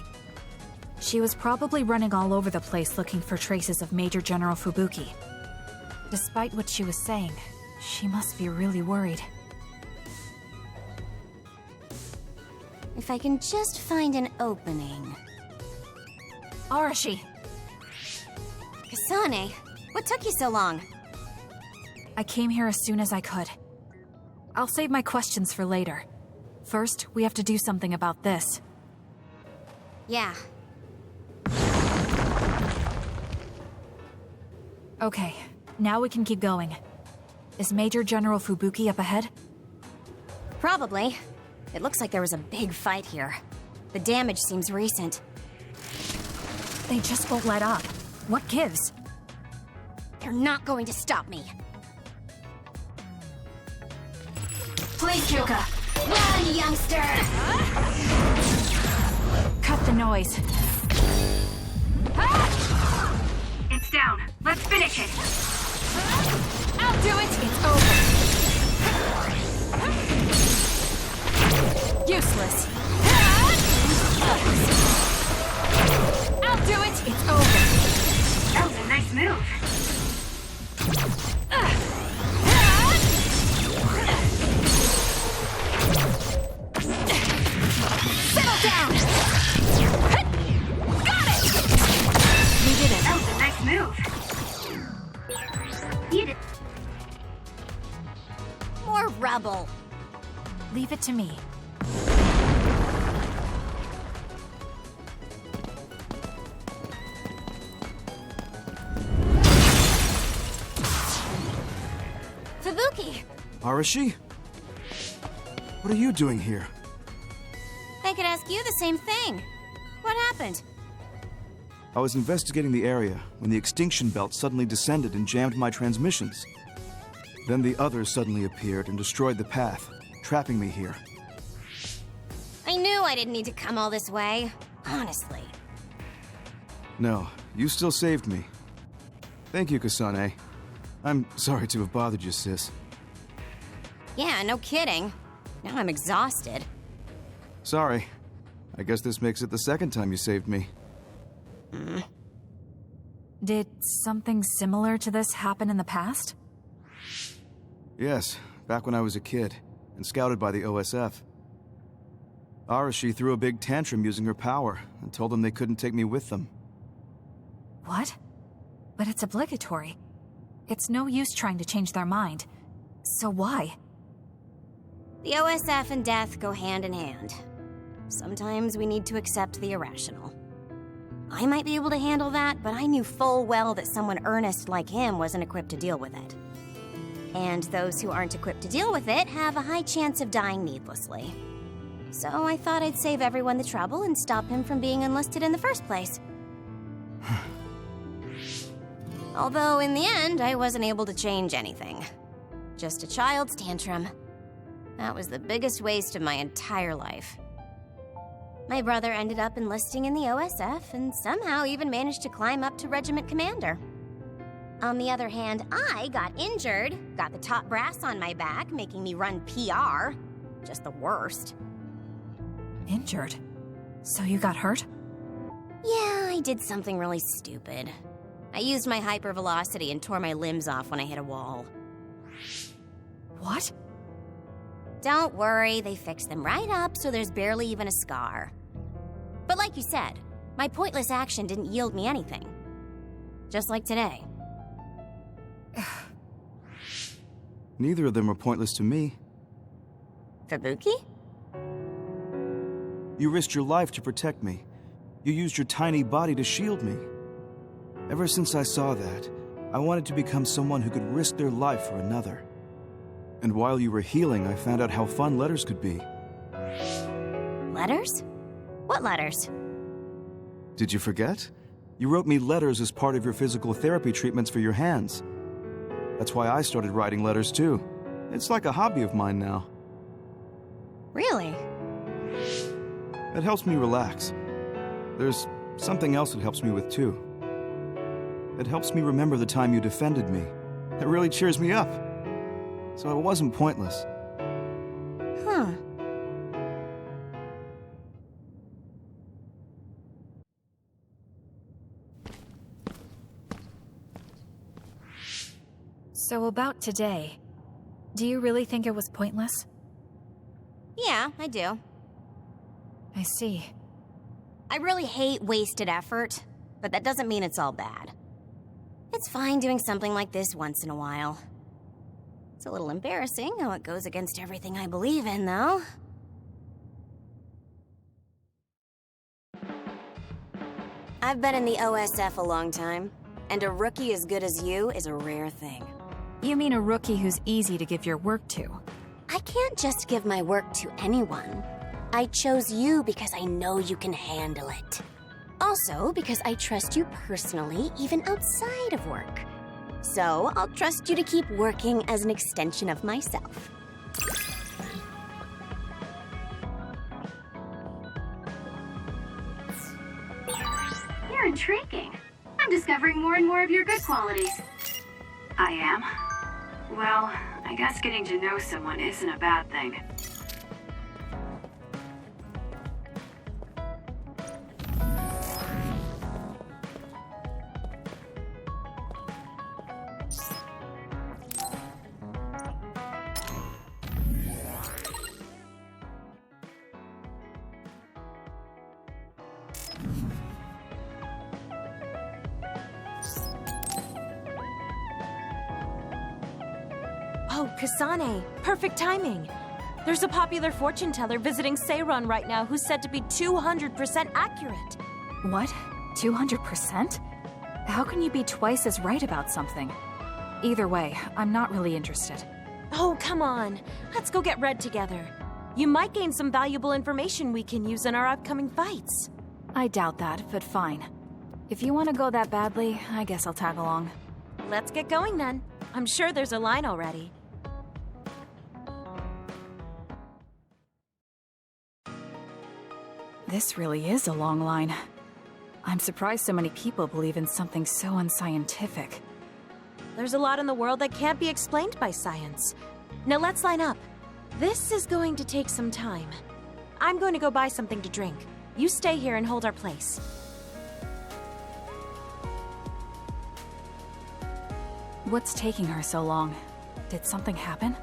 She was probably running all over the place looking for traces of Major General Fubuki. Despite what she was saying, she must be really worried. If I can just find an opening. Arashi! Kasane, what took you so long? I came here as soon as I could. I'll save my questions for later. First, we have to do something about this. Yeah. Okay, now we can keep going. Is Major General Fubuki up ahead? Probably. It looks like there was a big fight here. The damage seems recent. They just won't let up. What gives? They're not going to stop me. Please, Kyoka! Run, youngster! Cut the noise. It's down. Let's finish it. I'll do it! It's over. Useless. I'll do it! It's over. That was a nice move. move. You did. More rubble. Leave it to me. Fubuki! Arashi? What are you doing here? I could ask you the same thing. What happened? I was investigating the area when the extinction belt suddenly descended and jammed my transmissions. Then the others suddenly appeared and destroyed the path, trapping me here. I knew I didn't need to come all this way. Honestly. No, you still saved me. Thank you, Kasane. I'm sorry to have bothered you, sis. Yeah, no kidding. Now I'm exhausted. Sorry. I guess this makes it the second time you saved me. Did something similar to this happen in the past? Yes, back when I was a kid, and scouted by the OSF. Arashi threw a big tantrum using her power, and told them they couldn't take me with them. What? But it's obligatory. It's no use trying to change their mind. So why? The OSF and death go hand in hand. Sometimes we need to accept the irrational. I might be able to handle that, but I knew full well that someone earnest like him wasn't equipped to deal with it. And those who aren't equipped to deal with it have a high chance of dying needlessly. So I thought I'd save everyone the trouble and stop him from being enlisted in the first place. Although in the end, I wasn't able to change anything. Just a child's tantrum. That was the biggest waste of my entire life. My brother ended up enlisting in the OSF and somehow even managed to climb up to regiment commander. On the other hand, I got injured, got the top brass on my back, making me run PR. Just the worst. Injured? So you got hurt? Yeah, I did something really stupid. I used my hypervelocity and tore my limbs off when I hit a wall. What? Don't worry, they fixed them right up so there's barely even a scar. But like you said, my pointless action didn't yield me anything. Just like today. Neither of them were pointless to me. Fubuki? You risked your life to protect me. You used your tiny body to shield me. Ever since I saw that, I wanted to become someone who could risk their life for another. And while you were healing, I found out how fun letters could be. Letters? What letters? Did you forget? You wrote me letters as part of your physical therapy treatments for your hands. That's why I started writing letters too. It's like a hobby of mine now. Really? It helps me relax. There's something else it helps me with too. It helps me remember the time you defended me. It really cheers me up. So it wasn't pointless. Huh. So about today, do you really think it was pointless? Yeah, I do. I see. I really hate wasted effort, but that doesn't mean it's all bad. It's fine doing something like this once in a while. It's a little embarrassing how it goes against everything I believe in, though. I've been in the OSF a long time, and a rookie as good as you is a rare thing. You mean a rookie who's easy to give your work to? I can't just give my work to anyone. I chose you because I know you can handle it. Also, because I trust you personally, even outside of work. So, I'll trust you to keep working as an extension of myself. You're intriguing. I'm discovering more and more of your good qualities. I am? Well, I guess getting to know someone isn't a bad thing. Oh, Kasane, perfect timing. There's a popular fortune teller visiting Seiron right now who's said to be 200% accurate. What? 200%? How can you be twice as right about something? Either way, I'm not really interested. Oh, come on. Let's go get Red together. You might gain some valuable information we can use in our upcoming fights. I doubt that, but fine. If you want to go that badly, I guess I'll tag along. Let's get going then. I'm sure there's a line already. This really is a long line. I'm surprised so many people believe in something so unscientific. There's a lot in the world that can't be explained by science. Now let's line up. This is going to take some time. I'm going to go buy something to drink. You stay here and hold our place. What's taking her so long? Did something happen?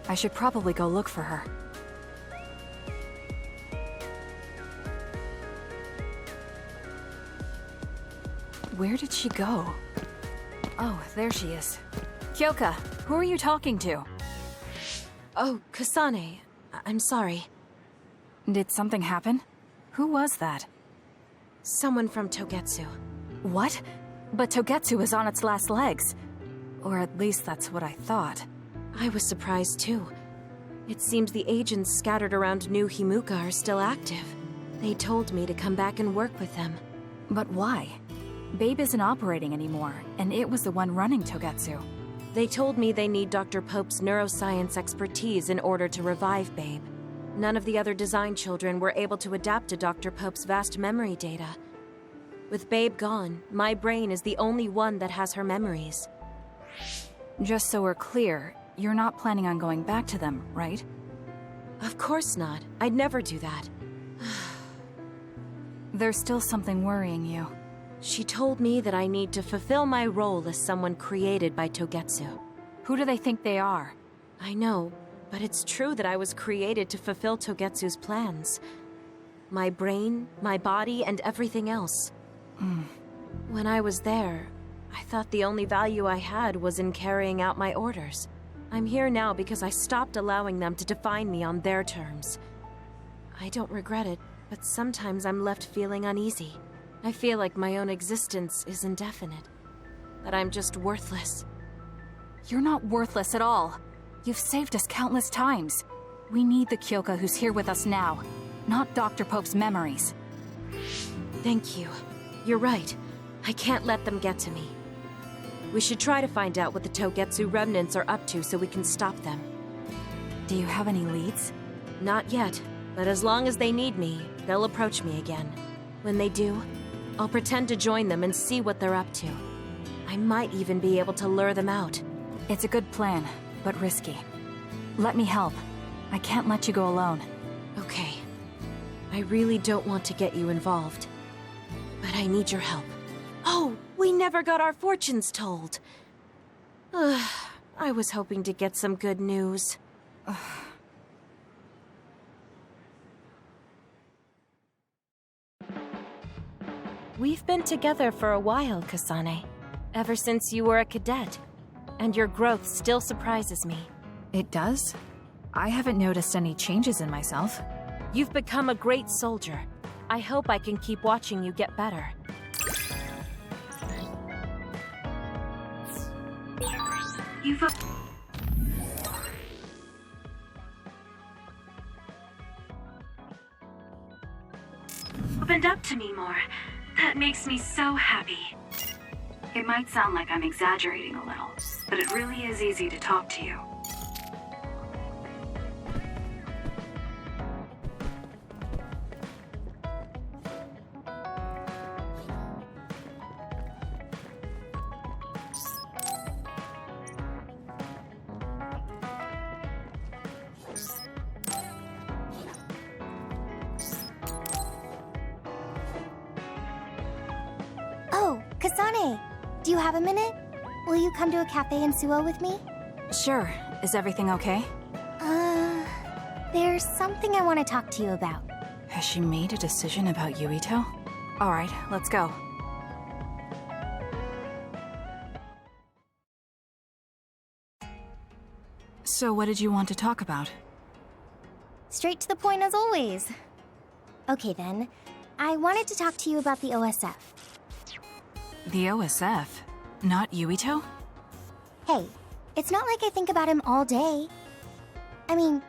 I should probably go look for her. Where did she go? Oh, there she is. Kyoka, who are you talking to? Oh, Kasane. I'm sorry. Did something happen? Who was that? Someone from Togetsu. What? But Togetsu is on its last legs. Or at least that's what I thought. I was surprised too. It seems the agents scattered around New Himuka are still active. They told me to come back and work with them. But why? Babe isn't operating anymore, and it was the one running Togetsu. They told me they need Dr. Pope's neuroscience expertise in order to revive Babe. None of the other design children were able to adapt to Dr. Pope's vast memory data. With Babe gone, my brain is the only one that has her memories. Just so we're clear, you're not planning on going back to them, right? Of course not. I'd never do that. There's still something worrying you. She told me that I need to fulfill my role as someone created by Togetsu. Who do they think they are? I know, but it's true that I was created to fulfill Togetsu's plans. My brain, my body, and everything else. When I was there, I thought the only value I had was in carrying out my orders. I'm here now because I stopped allowing them to define me on their terms. I don't regret it, but sometimes I'm left feeling uneasy. I feel like my own existence is indefinite. That I'm just worthless. You're not worthless at all. You've saved us countless times. We need the Kyoka who's here with us now, not Dr. Pope's memories. Thank you. You're right. I can't let them get to me. We should try to find out what the Togetsu remnants are up to so we can stop them. Do you have any leads? Not yet, but as long as they need me, they'll approach me again. When they do, I'll pretend to join them and see what they're up to. I might even be able to lure them out. It's a good plan, but risky. Let me help. I can't let you go alone. Okay. I really don't want to get you involved, but I need your help. Oh, we never got our fortunes told. I was hoping to get some good news. We've been together for a while, Kasane. Ever since you were a cadet. And your growth still surprises me. It does? I haven't noticed any changes in myself. You've become a great soldier. I hope I can keep watching you get better. You've opened up to me more. That makes me so happy. It might sound like I'm exaggerating a little, but it really is easy to talk to you. Oh, Kasane, do you have a minute? Will you come to a cafe in Suo with me? Sure. Is everything okay? There's something I want to talk to you about. Has she made a decision about Yuito? Alright, let's go. So what did you want to talk about? Straight to the point as always. Okay then, I wanted to talk to you about the OSF. The OSF? Not Yuito? Hey, it's not like I think about him all day. I mean,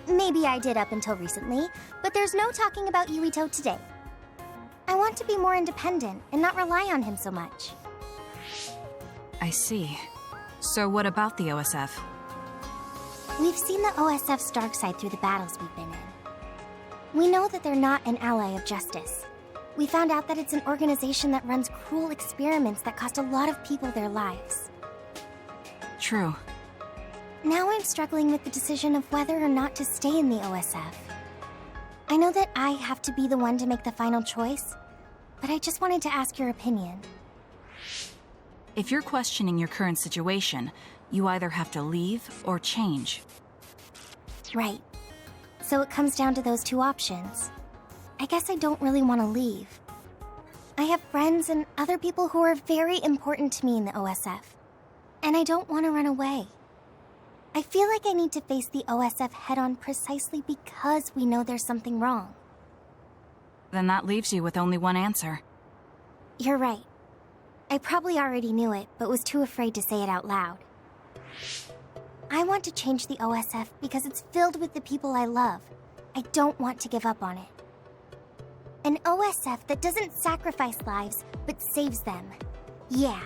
maybe I did up until recently, but there's no talking about Yuito today. I want to be more independent and not rely on him so much. I see. So what about the OSF? We've seen the OSF's dark side through the battles we've been in. We know that they're not an ally of justice. We found out that it's an organization that runs cruel experiments that cost a lot of people their lives. True. Now I'm struggling with the decision of whether or not to stay in the OSF. I know that I have to be the one to make the final choice, but I just wanted to ask your opinion. If you're questioning your current situation, you either have to leave or change. Right. So it comes down to those two options. I guess I don't really want to leave. I have friends and other people who are very important to me in the OSF, and I don't want to run away. I feel like I need to face the OSF head-on precisely because we know there's something wrong. Then that leaves you with only one answer. You're right. I probably already knew it, but was too afraid to say it out loud. I want to change the OSF because it's filled with the people I love. I don't want to give up on it. An OSF that doesn't sacrifice lives, but saves them. Yeah,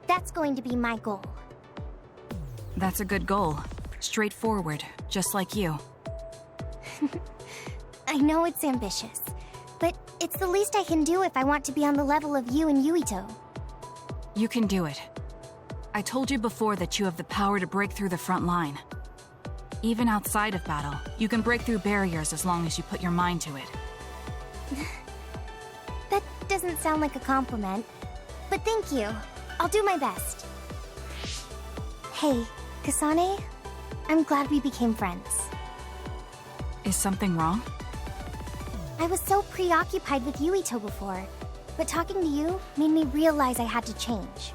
that's going to be my goal. That's a good goal. Straightforward, just like you. I know it's ambitious, but it's the least I can do if I want to be on the level of you and Yuito. You can do it. I told you before that you have the power to break through the front line. Even outside of battle, you can break through barriers as long as you put your mind to it. That doesn't sound like a compliment, but thank you. I'll do my best. Hey, Kasane, I'm glad we became friends. Is something wrong? I was so preoccupied with Yuito before, but talking to you made me realize I had to change.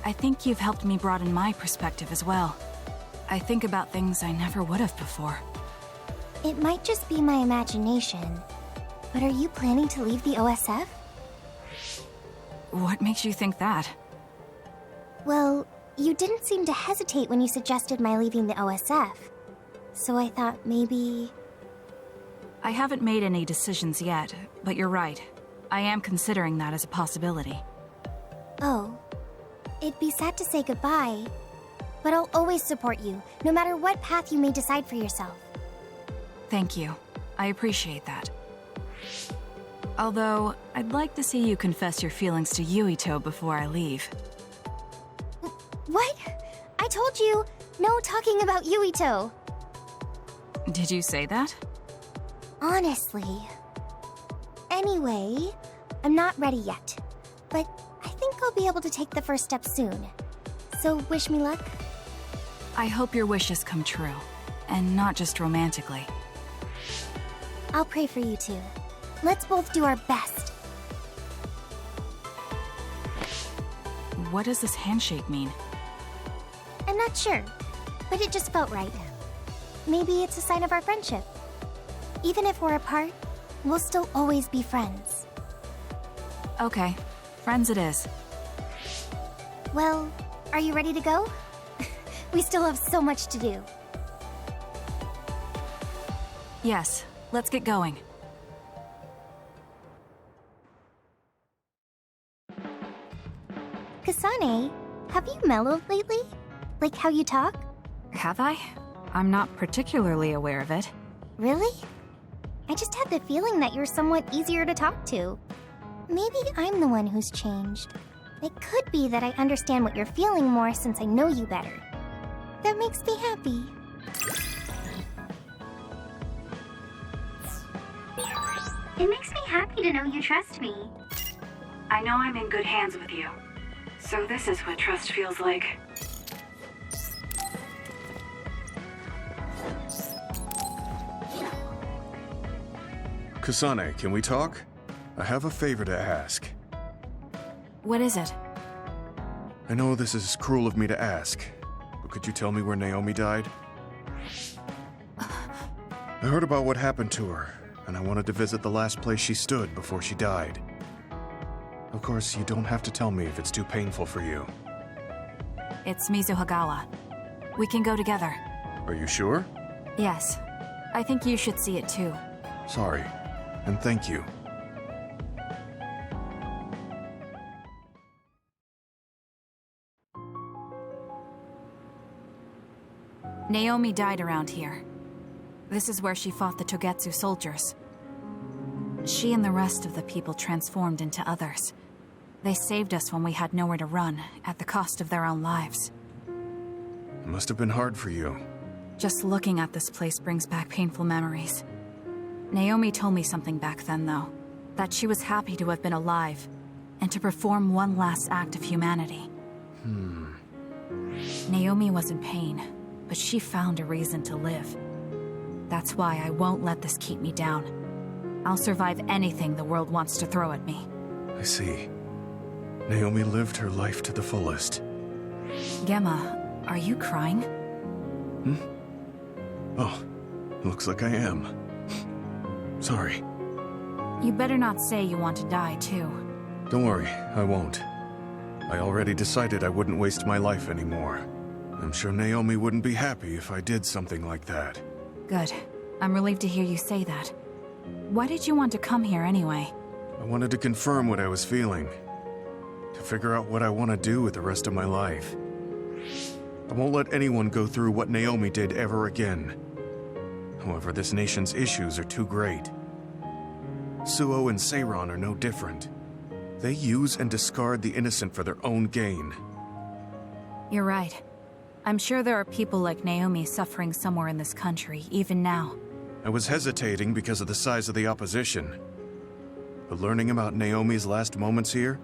I think you've helped me broaden my perspective as well. I think about things I never would have before. It might just be my imagination, but are you planning to leave the OSF? What makes you think that? Well, you didn't seem to hesitate when you suggested my leaving the OSF, so I thought maybe... I haven't made any decisions yet, but you're right. I am considering that as a possibility. Oh. It'd be sad to say goodbye, but I'll always support you, no matter what path you may decide for yourself. Thank you. I appreciate that. Although, I'd like to see you confess your feelings to Yuito before I leave. What? I told you, no talking about Yuito. Did you say that? Honestly. Anyway, I'm not ready yet, but I think I'll be able to take the first step soon. So wish me luck. I hope your wishes come true, and not just romantically. I'll pray for you too. Let's both do our best. What does this handshake mean? I'm not sure, but it just felt right. Maybe it's a sign of our friendship. Even if we're apart, we'll still always be friends. Okay, friends it is. Well, are you ready to go? We still have so much to do. Yes, let's get going. Kasane, have you mellowed lately? Like how you talk? Have I? I'm not particularly aware of it. Really? I just had the feeling that you're somewhat easier to talk to. Maybe I'm the one who's changed. It could be that I understand what you're feeling more since I know you better. That makes me happy. It makes me happy to know you trust me. I know I'm in good hands with you. So this is what trust feels like. Kasane, can we talk? I have a favor to ask. What is it? I know this is cruel of me to ask, but could you tell me where Naomi died? I heard about what happened to her, and I wanted to visit the last place she stood before she died. Of course, you don't have to tell me if it's too painful for you. It's Mizuhagawa. We can go together. Are you sure? Yes. I think you should see it too. Sorry, and thank you. Naomi died around here. This is where she fought the Togetsu soldiers. She and the rest of the people transformed into others. They saved us when we had nowhere to run, at the cost of their own lives. It must have been hard for you. Just looking at this place brings back painful memories. Naomi told me something back then, though. That she was happy to have been alive, and to perform one last act of humanity. Naomi was in pain, but she found a reason to live. That's why I won't let this keep me down. I'll survive anything the world wants to throw at me. I see. Naomi lived her life to the fullest. Gemma, are you crying? Oh, looks like I am. Sorry. You better not say you want to die, too. Don't worry, I won't. I already decided I wouldn't waste my life anymore. I'm sure Naomi wouldn't be happy if I did something like that. Good. I'm relieved to hear you say that. Why did you want to come here anyway? I wanted to confirm what I was feeling. To figure out what I want to do with the rest of my life. I won't let anyone go through what Naomi did ever again. However, this nation's issues are too great. Suo and Seiron are no different. They use and discard the innocent for their own gain. You're right. I'm sure there are people like Naomi suffering somewhere in this country, even now. I was hesitating because of the size of the opposition. But learning about Naomi's last moments here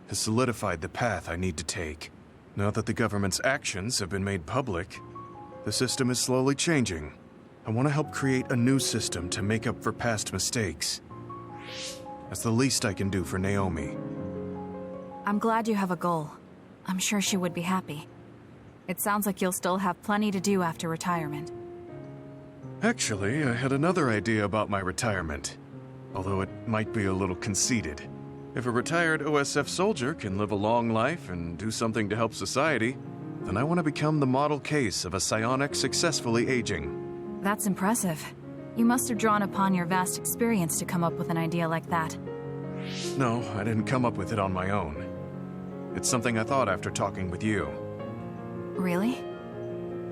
has solidified the path I need to take. Now that the government's actions have been made public, the system is slowly changing. I want to help create a new system to make up for past mistakes. That's the least I can do for Naomi. I'm glad you have a goal. I'm sure she would be happy. It sounds like you'll still have plenty to do after retirement. Actually, I had another idea about my retirement. Although it might be a little conceited. If a retired OSF soldier can live a long life and do something to help society, then I want to become the model case of a psionic successfully aging. That's impressive. You must have drawn upon your vast experience to come up with an idea like that. No, I didn't come up with it on my own. It's something I thought after talking with you. Really?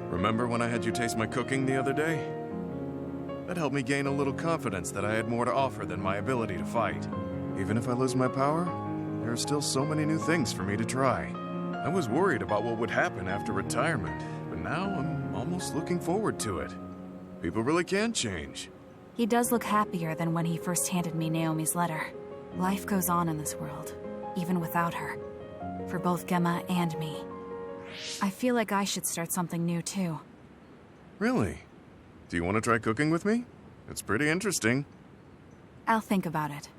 Remember when I had you taste my cooking the other day? That helped me gain a little confidence that I had more to offer than my ability to fight. Even if I lose my power, there are still so many new things for me to try. I was worried about what would happen after retirement, but now I'm almost looking forward to it. People really can change. He does look happier than when he first handed me Naomi's letter. Life goes on in this world, even without her. For both Gemma and me. I feel like I should start something new too. Really? Do you want to try cooking with me? It's pretty interesting. I'll think about it.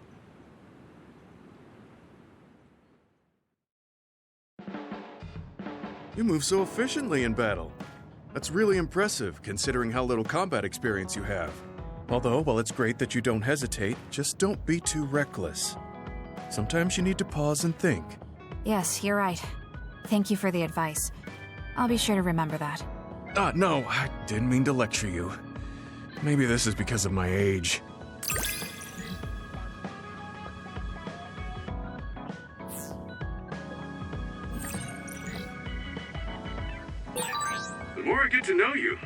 You move so efficiently in battle. That's really impressive, considering how little combat experience you have. Although, while it's great that you don't hesitate, just don't be too reckless. Sometimes you need to pause and think. Yes, you're right. Thank you for the advice. I'll be sure to remember that. No, I didn't mean to lecture you. Maybe this is because of my age. The more I get to know you,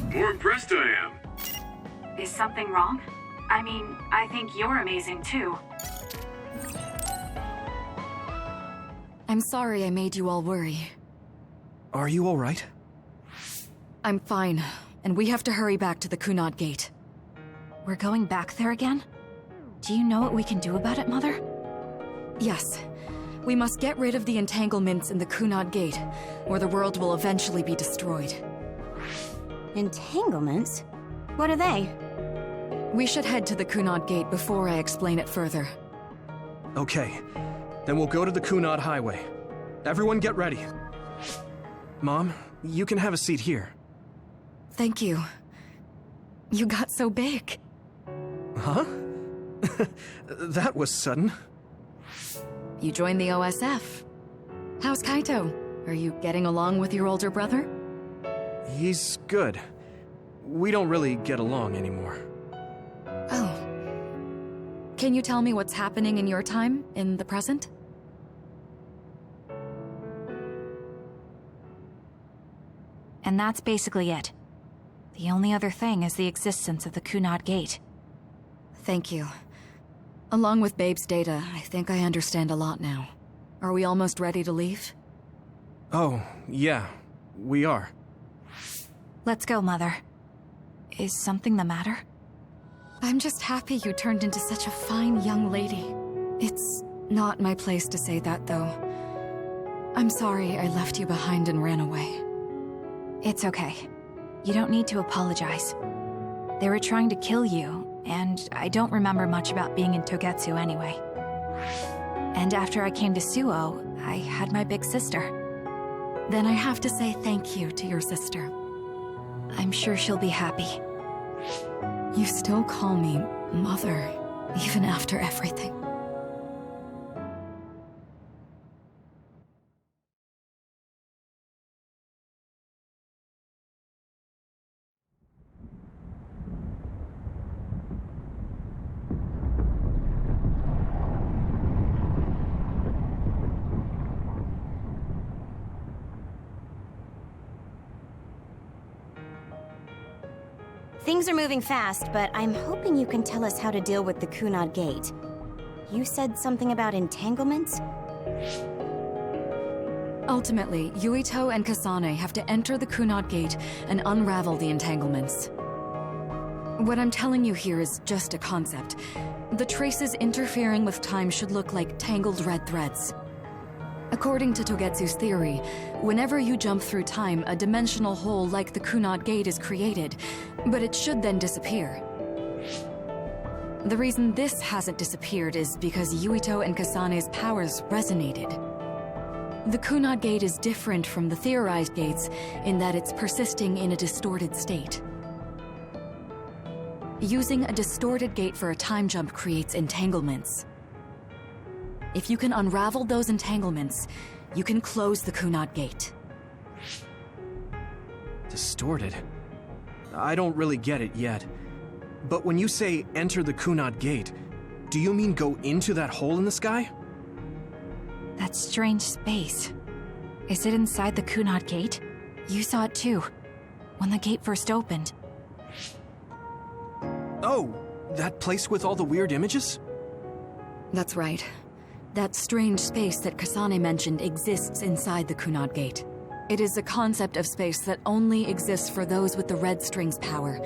the more impressed I am. Is something wrong? I mean, I think you're amazing too. I'm sorry I made you all worry. Are you all right? I'm fine, and we have to hurry back to the Kunad Gate. We're going back there again? Do you know what we can do about it, Mother? Yes. We must get rid of the entanglements in the Kunad Gate, or the world will eventually be destroyed. Entanglements? What are they? We should head to the Kunad Gate before I explain it further. Okay. Then we'll go to the Kunad Highway. Everyone get ready. Mom, you can have a seat here. Thank you. You got so big. Huh? That was sudden. You joined the OSF. How's Kaito? Are you getting along with your older brother? He's good. We don't really get along anymore. Oh. Can you tell me what's happening in your time, in the present? And that's basically it. The only other thing is the existence of the Kunad Gate. Thank you. Along with Babe's data, I think I understand a lot now. Are we almost ready to leave? Oh, yeah. We are. Let's go, Mother. Is something the matter? I'm just happy you turned into such a fine young lady. It's not my place to say that, though. I'm sorry I left you behind and ran away. It's okay. You don't need to apologize. They were trying to kill you, and I don't remember much about being in Togetsu anyway. And after I came to Suo, I had my big sister. Then I have to say thank you to your sister. I'm sure she'll be happy. You still call me Mother, even after everything. Things are moving fast, but I'm hoping you can tell us how to deal with the Kunad Gate. You said something about entanglements? Ultimately, Yuito and Kasane have to enter the Kunad Gate and unravel the entanglements. What I'm telling you here is just a concept. The traces interfering with time should look like tangled red threads. According to Togetsu's theory, whenever you jump through time, a dimensional hole like the Kunad Gate is created, but it should then disappear. The reason this hasn't disappeared is because Yuito and Kasane's powers resonated. The Kunad Gate is different from the theorized gates in that it's persisting in a distorted state. Using a distorted gate for a time jump creates entanglements. If you can unravel those entanglements, you can close the Kunad Gate. Distorted? I don't really get it yet. But when you say enter the Kunad Gate, do you mean go into that hole in the sky? That strange space. Is it inside the Kunad Gate? You saw it too, when the gate first opened. Oh, that place with all the weird images? That's right. That strange space that Kasane mentioned exists inside the Kunad Gate. It is a concept of space that only exists for those with the red string's power.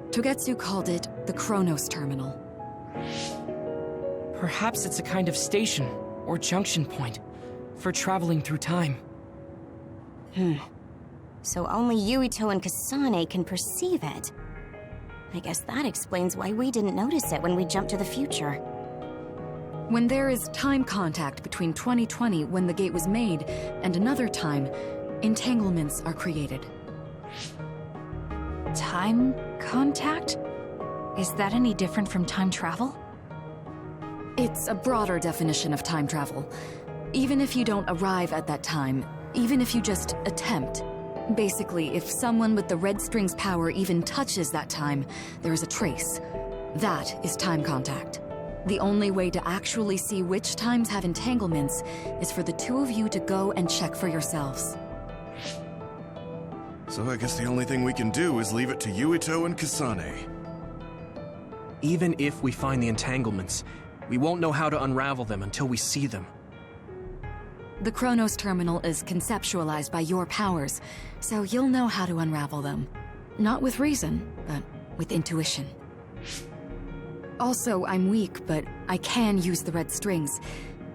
Togetsu called it the Chronos Terminal. Perhaps it's a kind of station, or junction point, for traveling through time. So only Yuito and Kasane can perceive it. I guess that explains why we didn't notice it when we jumped to the future. When there is time contact between 2020, when the gate was made, and another time, entanglements are created. Time contact? Is that any different from time travel? It's a broader definition of time travel. Even if you don't arrive at that time, even if you just attempt. Basically, if someone with the red string's power even touches that time, there is a trace. That is time contact. The only way to actually see which times have entanglements is for the two of you to go and check for yourselves. So I guess the only thing we can do is leave it to Yuito and Kasane. Even if we find the entanglements, we won't know how to unravel them until we see them. The Chronos terminal is conceptualized by your powers, so you'll know how to unravel them. Not with reason, but with intuition. Also, I'm weak, but I can use the red strings,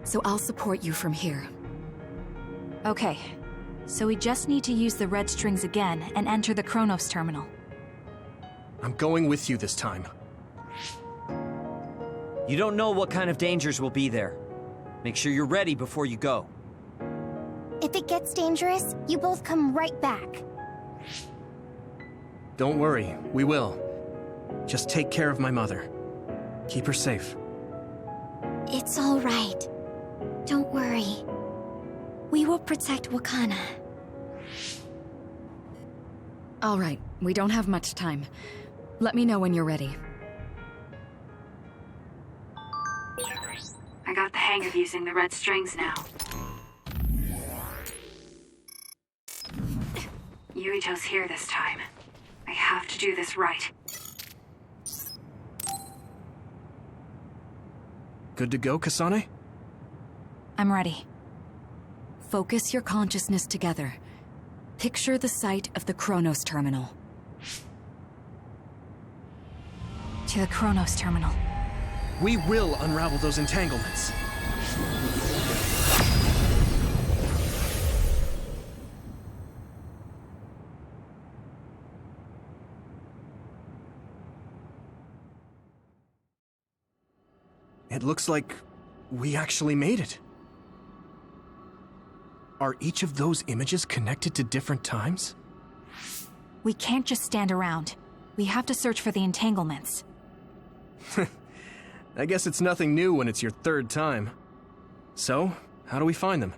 so I'll support you from here. Okay, so we just need to use the red strings again and enter the Chronos terminal. I'm going with you this time. You don't know what kind of dangers will be there. Make sure you're ready before you go. If it gets dangerous, you both come right back. Don't worry, we will. Just take care of my mother. Keep her safe. It's all right. Don't worry. We will protect Wakana. All right, we don't have much time. Let me know when you're ready. I got the hang of using the red strings now. Yuito's here this time. I have to do this right. Good to go, Kasane? I'm ready. Focus your consciousness together. Picture the site of the Chronos terminal. To the Chronos terminal. We will unravel those entanglements. It looks like we actually made it. Are each of those images connected to different times? We can't just stand around. We have to search for the entanglements. I guess it's nothing new when it's your third time. So, how do we find them?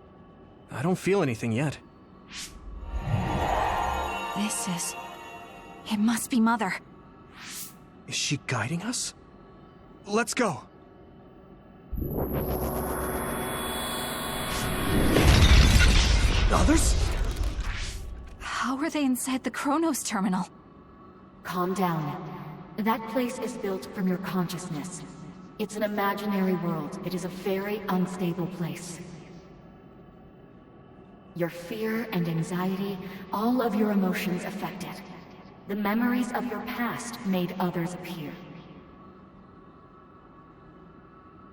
I don't feel anything yet. It must be Mother. Is she guiding us? Let's go! Others? How are they inside the Chronos terminal? Calm down. That place is built from your consciousness. It's an imaginary world. It is a very unstable place. Your fear and anxiety, all of your emotions affect it. The memories of your past made others appear.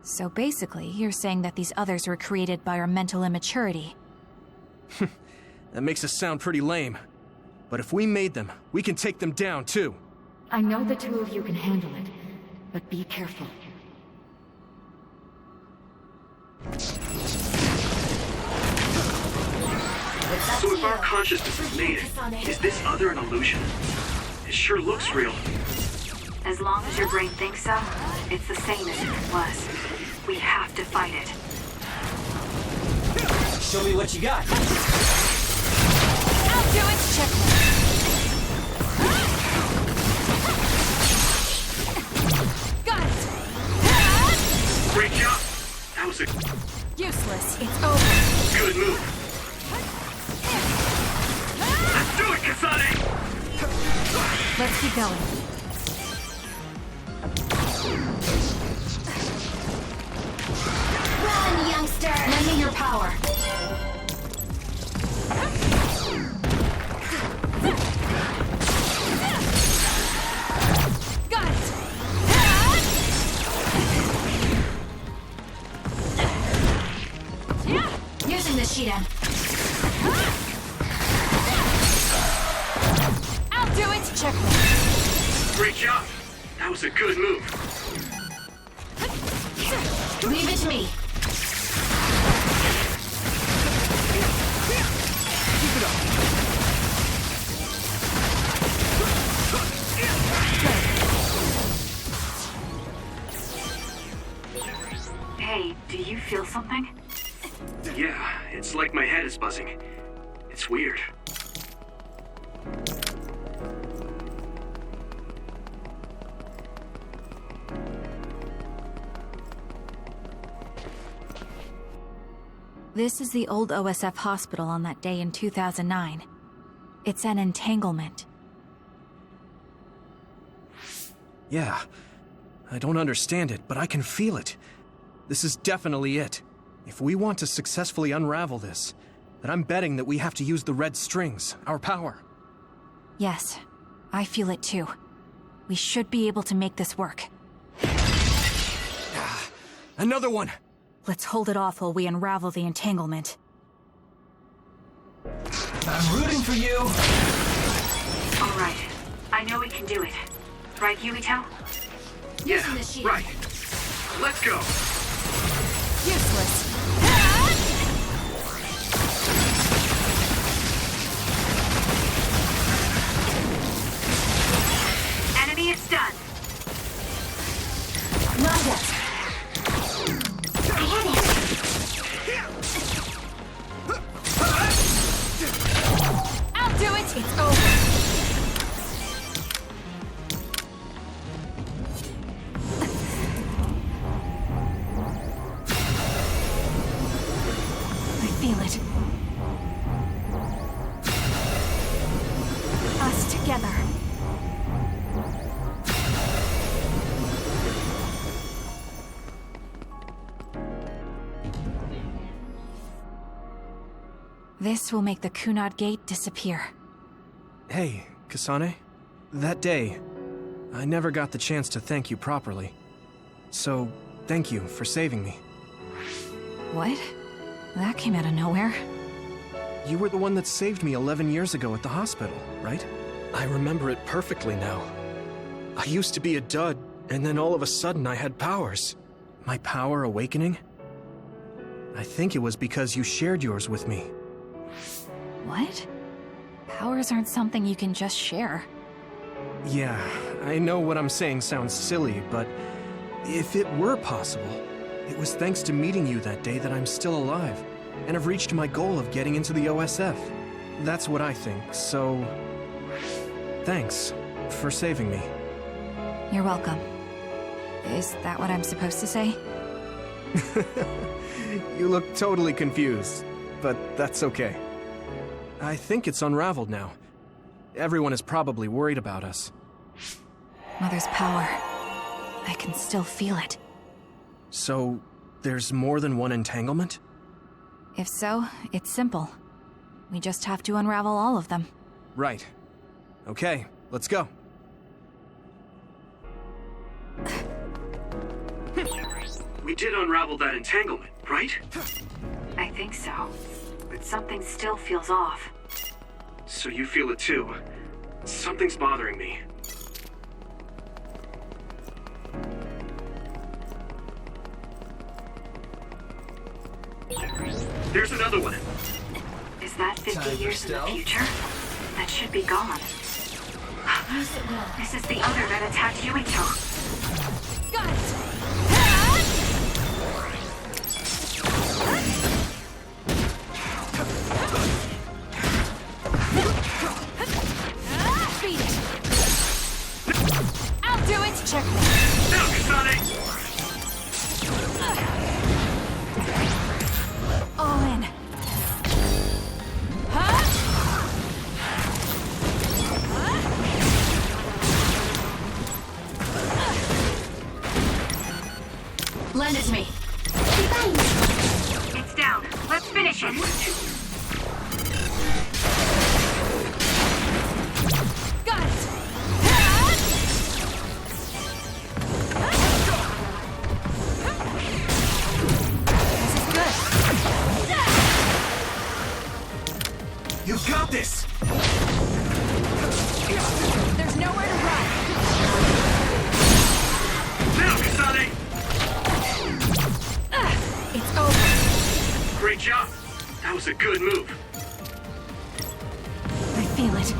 So basically, you're saying that these others were created by our mental immaturity. That makes us sound pretty lame. But if we made them, we can take them down, too. I know the two of you can handle it, but be careful. So if our consciousness made it, is this other an illusion? It sure looks real. As long as your brain thinks so, it's the same as if it was. We have to fight it. Show me what you got. I'll do it, checkmate. Got it. Great job. That was a Useless. It's over. good move. Let's do it, Kasane! Let's keep going. Run, youngster! Lend me your power. Got it. Using the Shidan. I'll do it. Checkmate. Great job. That was a good move. Leave it to me. Keep it up. Hey, do you feel something? Yeah, it's like my head is buzzing. It's weird. This is the old OSF hospital on that day in 2009. It's an entanglement. Yeah, I don't understand it, but I can feel it. This is definitely it. If we want to successfully unravel this, then I'm betting that we have to use the red strings, our power. Yes, I feel it too. We should be able to make this work. Another one! Let's hold it off while we unravel the entanglement. I'm rooting for you! All right. I know we can do it. Right, Yuito? Yeah, right. Let's go. Useless. Enemy is done. Not yet. I had it. I'll do it! It's over. I feel it. Us together. This will make the Kunad Gate disappear. Hey, Kasane. That day, I never got the chance to thank you properly. So, thank you for saving me. What? That came out of nowhere. You were the one that saved me 11 years ago at the hospital, right? I remember it perfectly now. I used to be a dud, and then all of a sudden I had powers. My power awakening? I think it was because you shared yours with me. What? Powers aren't something you can just share. Yeah, I know what I'm saying sounds silly, but if it were possible, it was thanks to meeting you that day that I'm still alive, and have reached my goal of getting into the OSF. That's what I think, so... thanks for saving me. You're welcome. Is that what I'm supposed to say? You look totally confused, but that's okay. I think it's unraveled now. Everyone is probably worried about us. Mother's power. I can still feel it. So, there's more than one entanglement? If so, it's simple. We just have to unravel all of them. Right. Okay, let's go. We did unravel that entanglement, right? I think so. But something still feels off. So you feel it too. Something's bothering me. There's another one. Is that 50 years in the future? That should be gone. This is the other that attacked Yuito. Got it! Beat it! I'll do it! Check me! Now, Kasane! All in. Lend it to me. It's down. Let's finish it. Got it. This is good. You got this! There's nowhere to run. Now, Kasane! It's over. Great job. That was a good move. I feel it.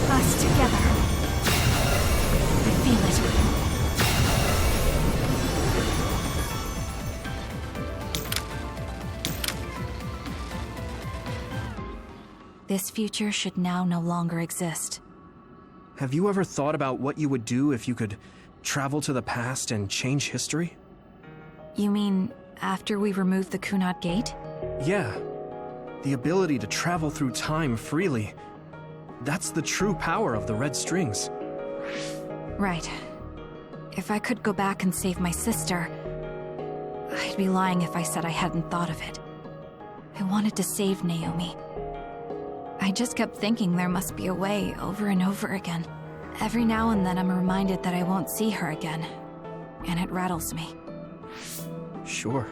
Us together. I feel it. This future should now no longer exist. Have you ever thought about what you would do if you could travel to the past and change history? You mean after we remove the Kunad Gate? Yeah. The ability to travel through time freely. That's the true power of the red strings. Right. If I could go back and save my sister, I'd be lying if I said I hadn't thought of it. I wanted to save Naomi. I just kept thinking there must be a way over and over again. Every now and then I'm reminded that I won't see her again, and it rattles me. Sure.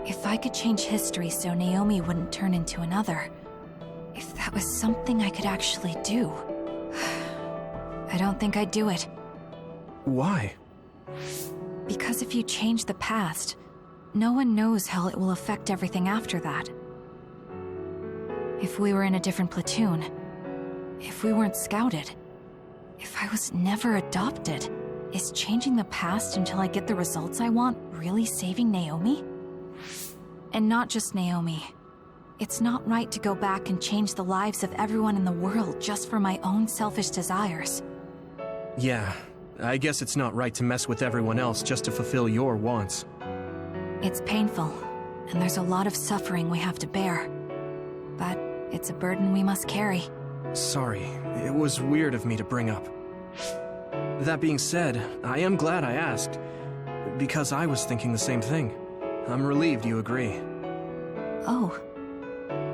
If I could change history so Naomi wouldn't turn into another, if that was something I could actually do, I don't think I'd do it. Why? Because if you change the past, no one knows how it will affect everything after that. If we were in a different platoon, if we weren't scouted, if I was never adopted, is changing the past until I get the results I want really saving Naomi? And not just Naomi. It's not right to go back and change the lives of everyone in the world just for my own selfish desires. Yeah, I guess it's not right to mess with everyone else just to fulfill your wants. It's painful, and there's a lot of suffering we have to bear. But it's a burden we must carry. Sorry, it was weird of me to bring up. That being said, I am glad I asked, because I was thinking the same thing. I'm relieved you agree. Oh.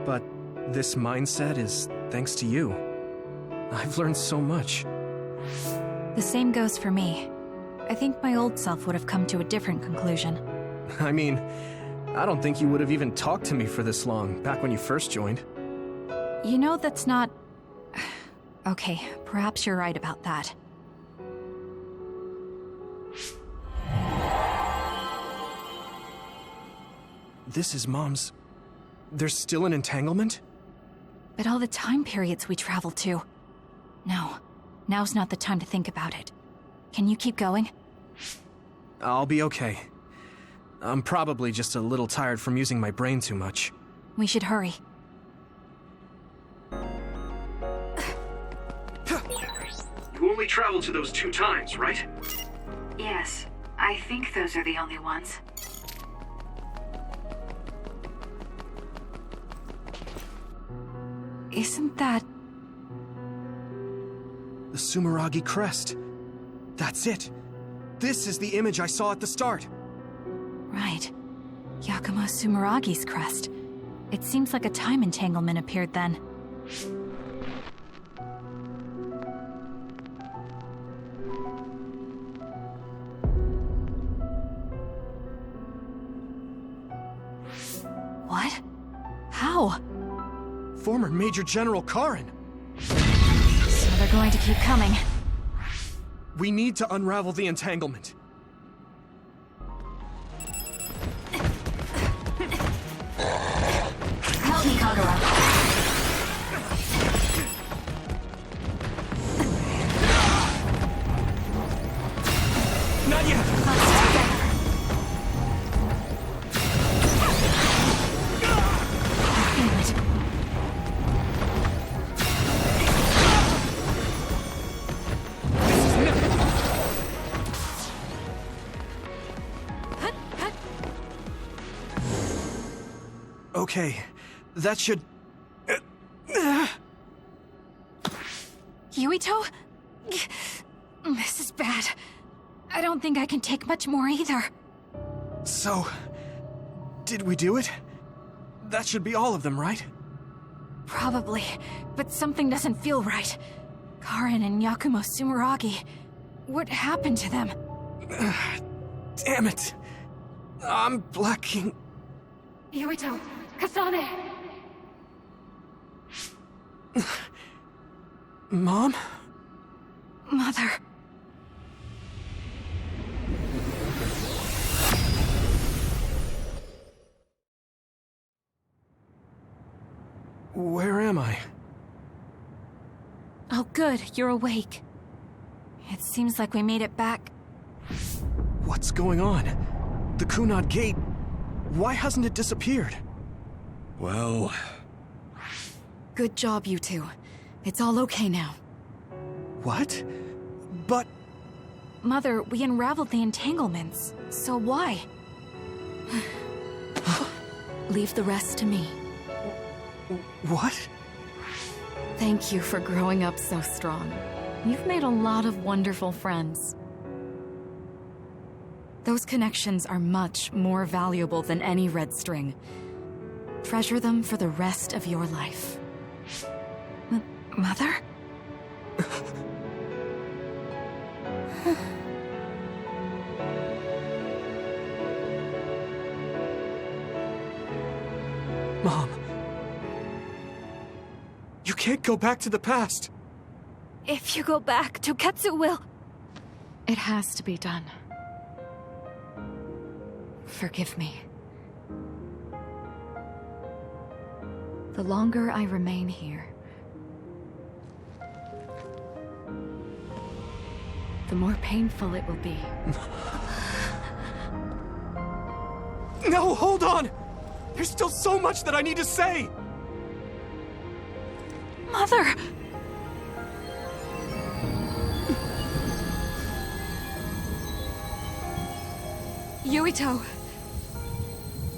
But this mindset is thanks to you. I've learned so much. The same goes for me. I think my old self would have come to a different conclusion. I mean, I don't think you would have even talked to me for this long, back when you first joined. You know, that's not... Okay, perhaps you're right about that. This is Mom's... There's still an entanglement? But all the time periods we travel to... No, now's not the time to think about it. Can you keep going? I'll be okay. I'm probably just a little tired from using my brain too much. We should hurry. You only traveled to those 2 times, right? Yes, I think those are the only ones. Isn't that... The Sumeragi crest. That's it. This is the image I saw at the start. Right. Yakumo Sumeragi's crest. It seems like a time entanglement appeared then. What? How? Former Major General Karin. So they're going to keep coming. We need to unravel the entanglement. Help me, Kagura. Not yet! Okay, that should... Yuito? This is bad. I don't think I can take much more either. So... did we do it? That should be all of them, right? Probably, but something doesn't feel right. Karin and Yakumo Sumeragi. What happened to them? Damn it. I'm blacking... Yuito! Kasane! Mom? Mother... Where am I? Oh good, you're awake. It seems like we made it back. What's going on? The Kunad Gate... Why hasn't it disappeared? Well... Good job, you two. It's all okay now. What? But... Mother, we unraveled the entanglements, so why? Leave the rest to me. What? Thank you for growing up so strong. You've made a lot of wonderful friends. Those connections are much more valuable than any red string. Treasure them for the rest of your life. Mother? Mom. You can't go back to the past. If you go back, Togetsu will... It has to be done. Forgive me. The longer I remain here, the more painful it will be. No, hold on! There's still so much that I need to say! Mother! Yuito,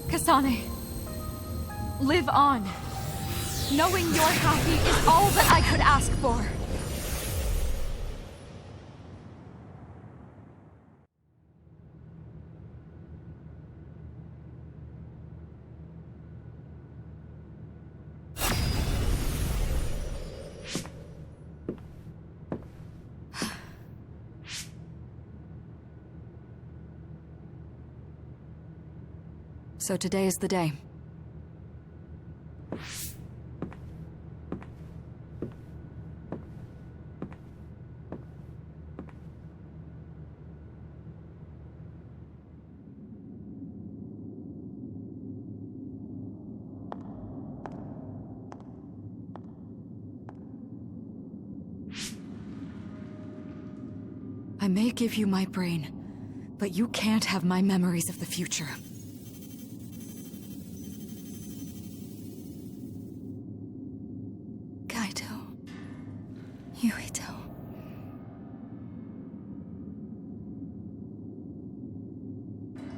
Kasane, live on. Knowing you're happy is all that I could ask for. So today is the day. I may give you my brain, but you can't have my memories of the future. Yuito.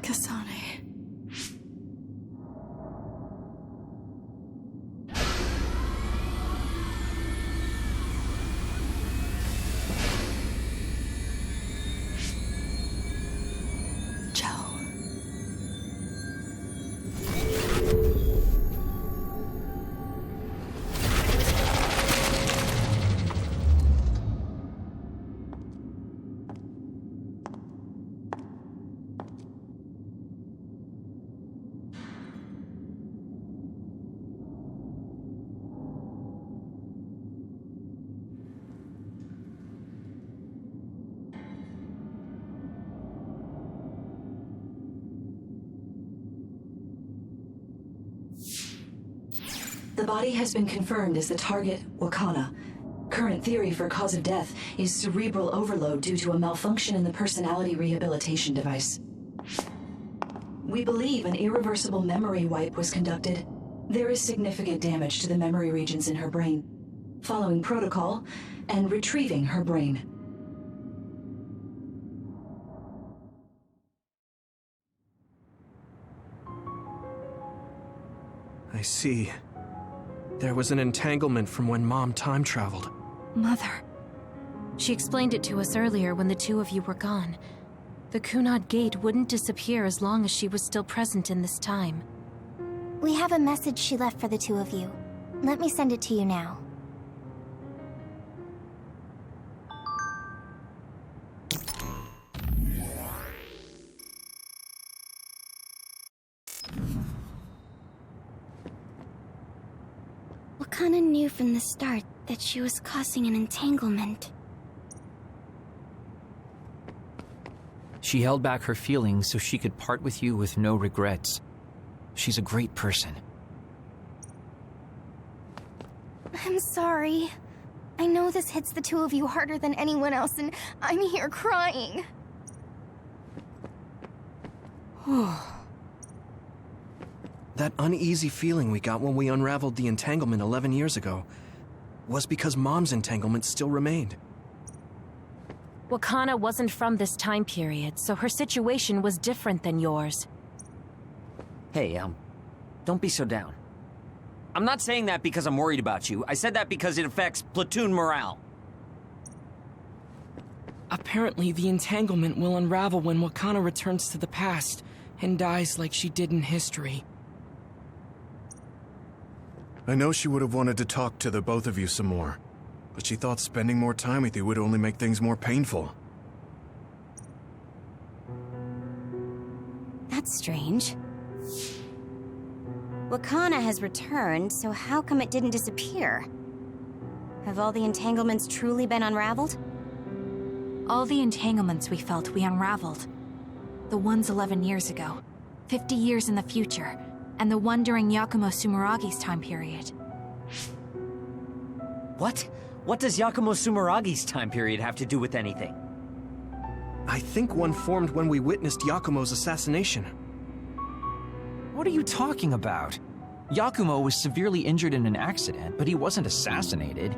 Kasane. The body has been confirmed as the target, Wakana. Current theory for cause of death is cerebral overload due to a malfunction in the personality rehabilitation device. We believe an irreversible memory wipe was conducted. There is significant damage to the memory regions in her brain. Following protocol and retrieving her brain. I see. There was an entanglement from when Mom time traveled. Mother. She explained it to us earlier when the two of you were gone. The Kunad Gate wouldn't disappear as long as she was still present in this time. We have a message she left for the two of you. Let me send it to you now. Wakana knew from the start that she was causing an entanglement. She held back her feelings so she could part with you with no regrets. She's a great person. I'm sorry. I know this hits the two of you harder than anyone else, and I'm here crying. That uneasy feeling we got when we unraveled the entanglement 11 years ago was because Mom's entanglement still remained. Wakana wasn't from this time period, so her situation was different than yours. Hey, don't be so down. I'm not saying that because I'm worried about you. I said that because it affects platoon morale. Apparently, the entanglement will unravel when Wakana returns to the past and dies like she did in history. I know she would have wanted to talk to the both of you some more, but she thought spending more time with you would only make things more painful. That's strange. Wakana has returned, so how come it didn't disappear? Have all the entanglements truly been unraveled? All the entanglements we felt, we unraveled. The ones 11 years ago, 50 years in the future, and the one during Yakumo Sumeragi's time period. What? What does Yakumo Sumeragi's time period have to do with anything? I think one formed when we witnessed Yakumo's assassination. What are you talking about? Yakumo was severely injured in an accident, but he wasn't assassinated.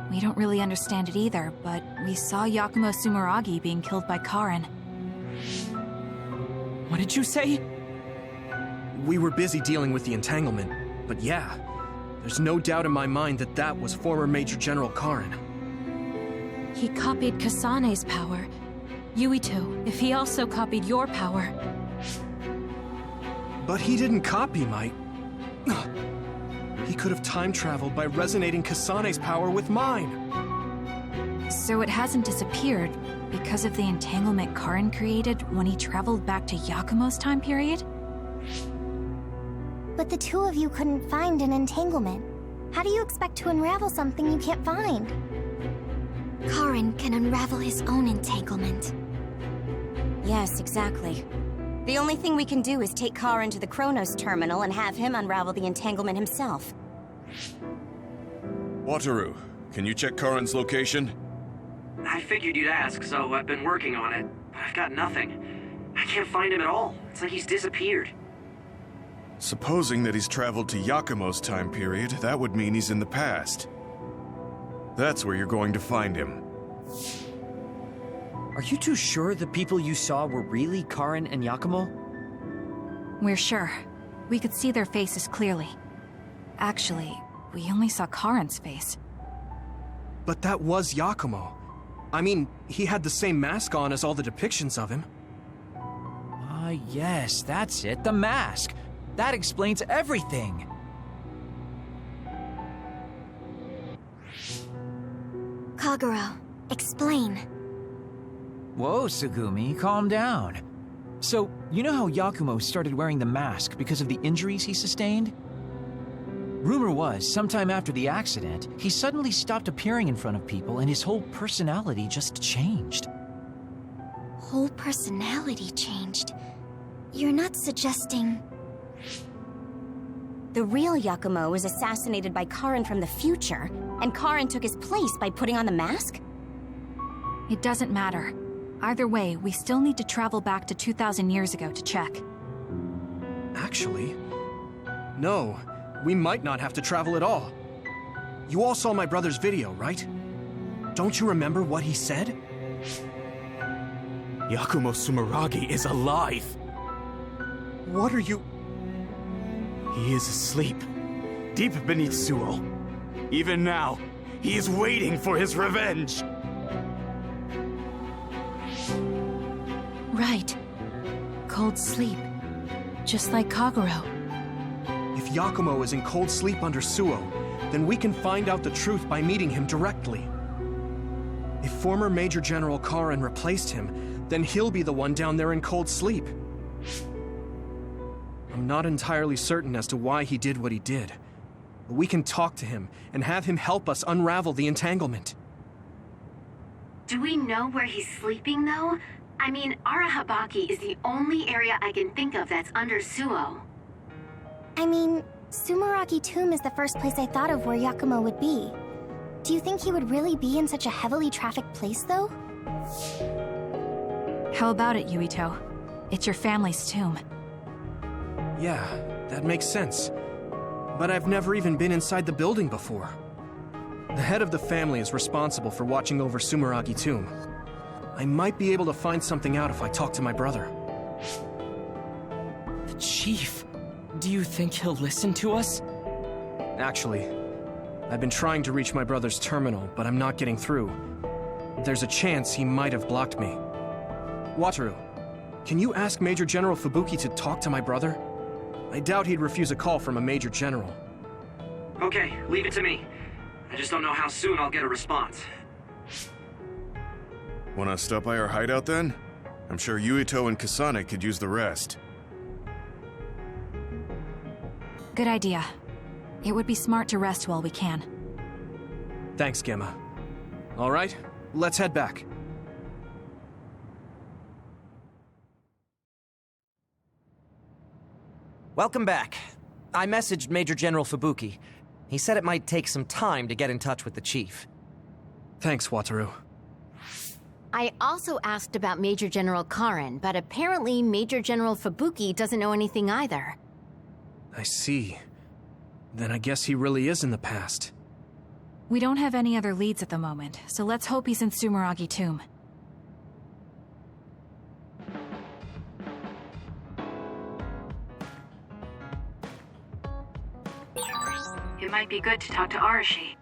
We don't really understand it either, but we saw Yakumo Sumeragi being killed by Karin. What did you say? We were busy dealing with the entanglement, but yeah, there's no doubt in my mind that that was former Major General Karin. He copied Kasane's power. Yuito, if he also copied your power. But he didn't copy my... He could have time-traveled by resonating Kasane's power with mine. So it hasn't disappeared because of the entanglement Karin created when he traveled back to Yakumo's time period? But the two of you couldn't find an entanglement. How do you expect to unravel something you can't find? Karin can unravel his own entanglement. Yes, exactly. The only thing we can do is take Karin to the Chronos terminal and have him unravel the entanglement himself. Wataru, can you check Karin's location? I figured you'd ask, so I've been working on it, but I've got nothing. I can't find him at all. It's like he's disappeared. Supposing that he's traveled to Yakumo's time period, that would mean he's in the past. That's where you're going to find him. Are you too sure the people you saw were really Karin and Yakumo? We're sure. We could see their faces clearly. Actually, we only saw Karin's face. But that was Yakumo. I mean, he had the same mask on as all the depictions of him. Ah, yes, that's it, the mask. That explains everything. Kagero, explain. Whoa, Tsugumi, calm down. So, you know how Yakumo started wearing the mask because of the injuries he sustained? Rumor was, sometime after the accident, he suddenly stopped appearing in front of people and his whole personality just changed. Whole personality changed? You're not suggesting... The real Yakumo was assassinated by Karin from the future, and Karin took his place by putting on the mask? It doesn't matter. Either way, we still need to travel back to 2,000 years ago to check. Actually, no. We might not have to travel at all. You all saw my brother's video, right? Don't you remember what he said? Yakumo Sumeragi is alive! What are you... He is asleep, deep beneath Suo. Even now, he is waiting for his revenge! Right. Cold sleep. Just like Kagero. If Yakumo is in cold sleep under Suo, then we can find out the truth by meeting him directly. If former Major General Karin replaced him, then he'll be the one down there in cold sleep. I'm not entirely certain as to why he did what he did, but we can talk to him and have him help us unravel the entanglement. Do we know where he's sleeping, though? I mean, Arahabaki is the only area I can think of that's under Suo. I mean, Sumeragi Tomb is the first place I thought of where Yakumo would be. Do you think he would really be in such a heavily trafficked place, though? How about it, Yuito? It's your family's tomb. Yeah, that makes sense. But I've never even been inside the building before. The head of the family is responsible for watching over Sumeragi Tomb. I might be able to find something out if I talk to my brother. The chief. Do you think he'll listen to us? Actually, I've been trying to reach my brother's terminal, but I'm not getting through. there's a chance he might have blocked me. Wataru, can you ask Major General Fubuki to talk to my brother? I doubt he'd refuse a call from a Major General. Okay, leave it to me. I just don't know how soon I'll get a response. Wanna stop by our hideout then? I'm sure Yuito and Kasane could use the rest. Good idea. It would be smart to rest while we can. Thanks, Gemma. All right, let's head back. Welcome back. I messaged Major General Fubuki. He said it might take some time to get in touch with the chief. Thanks, Wataru. I also asked about Major General Karin, but apparently Major General Fubuki doesn't know anything either. I see. Then I guess he really is in the past. We don't have any other leads at the moment, so let's hope he's in Sumeragi Tomb. It might be good to talk to Arashi.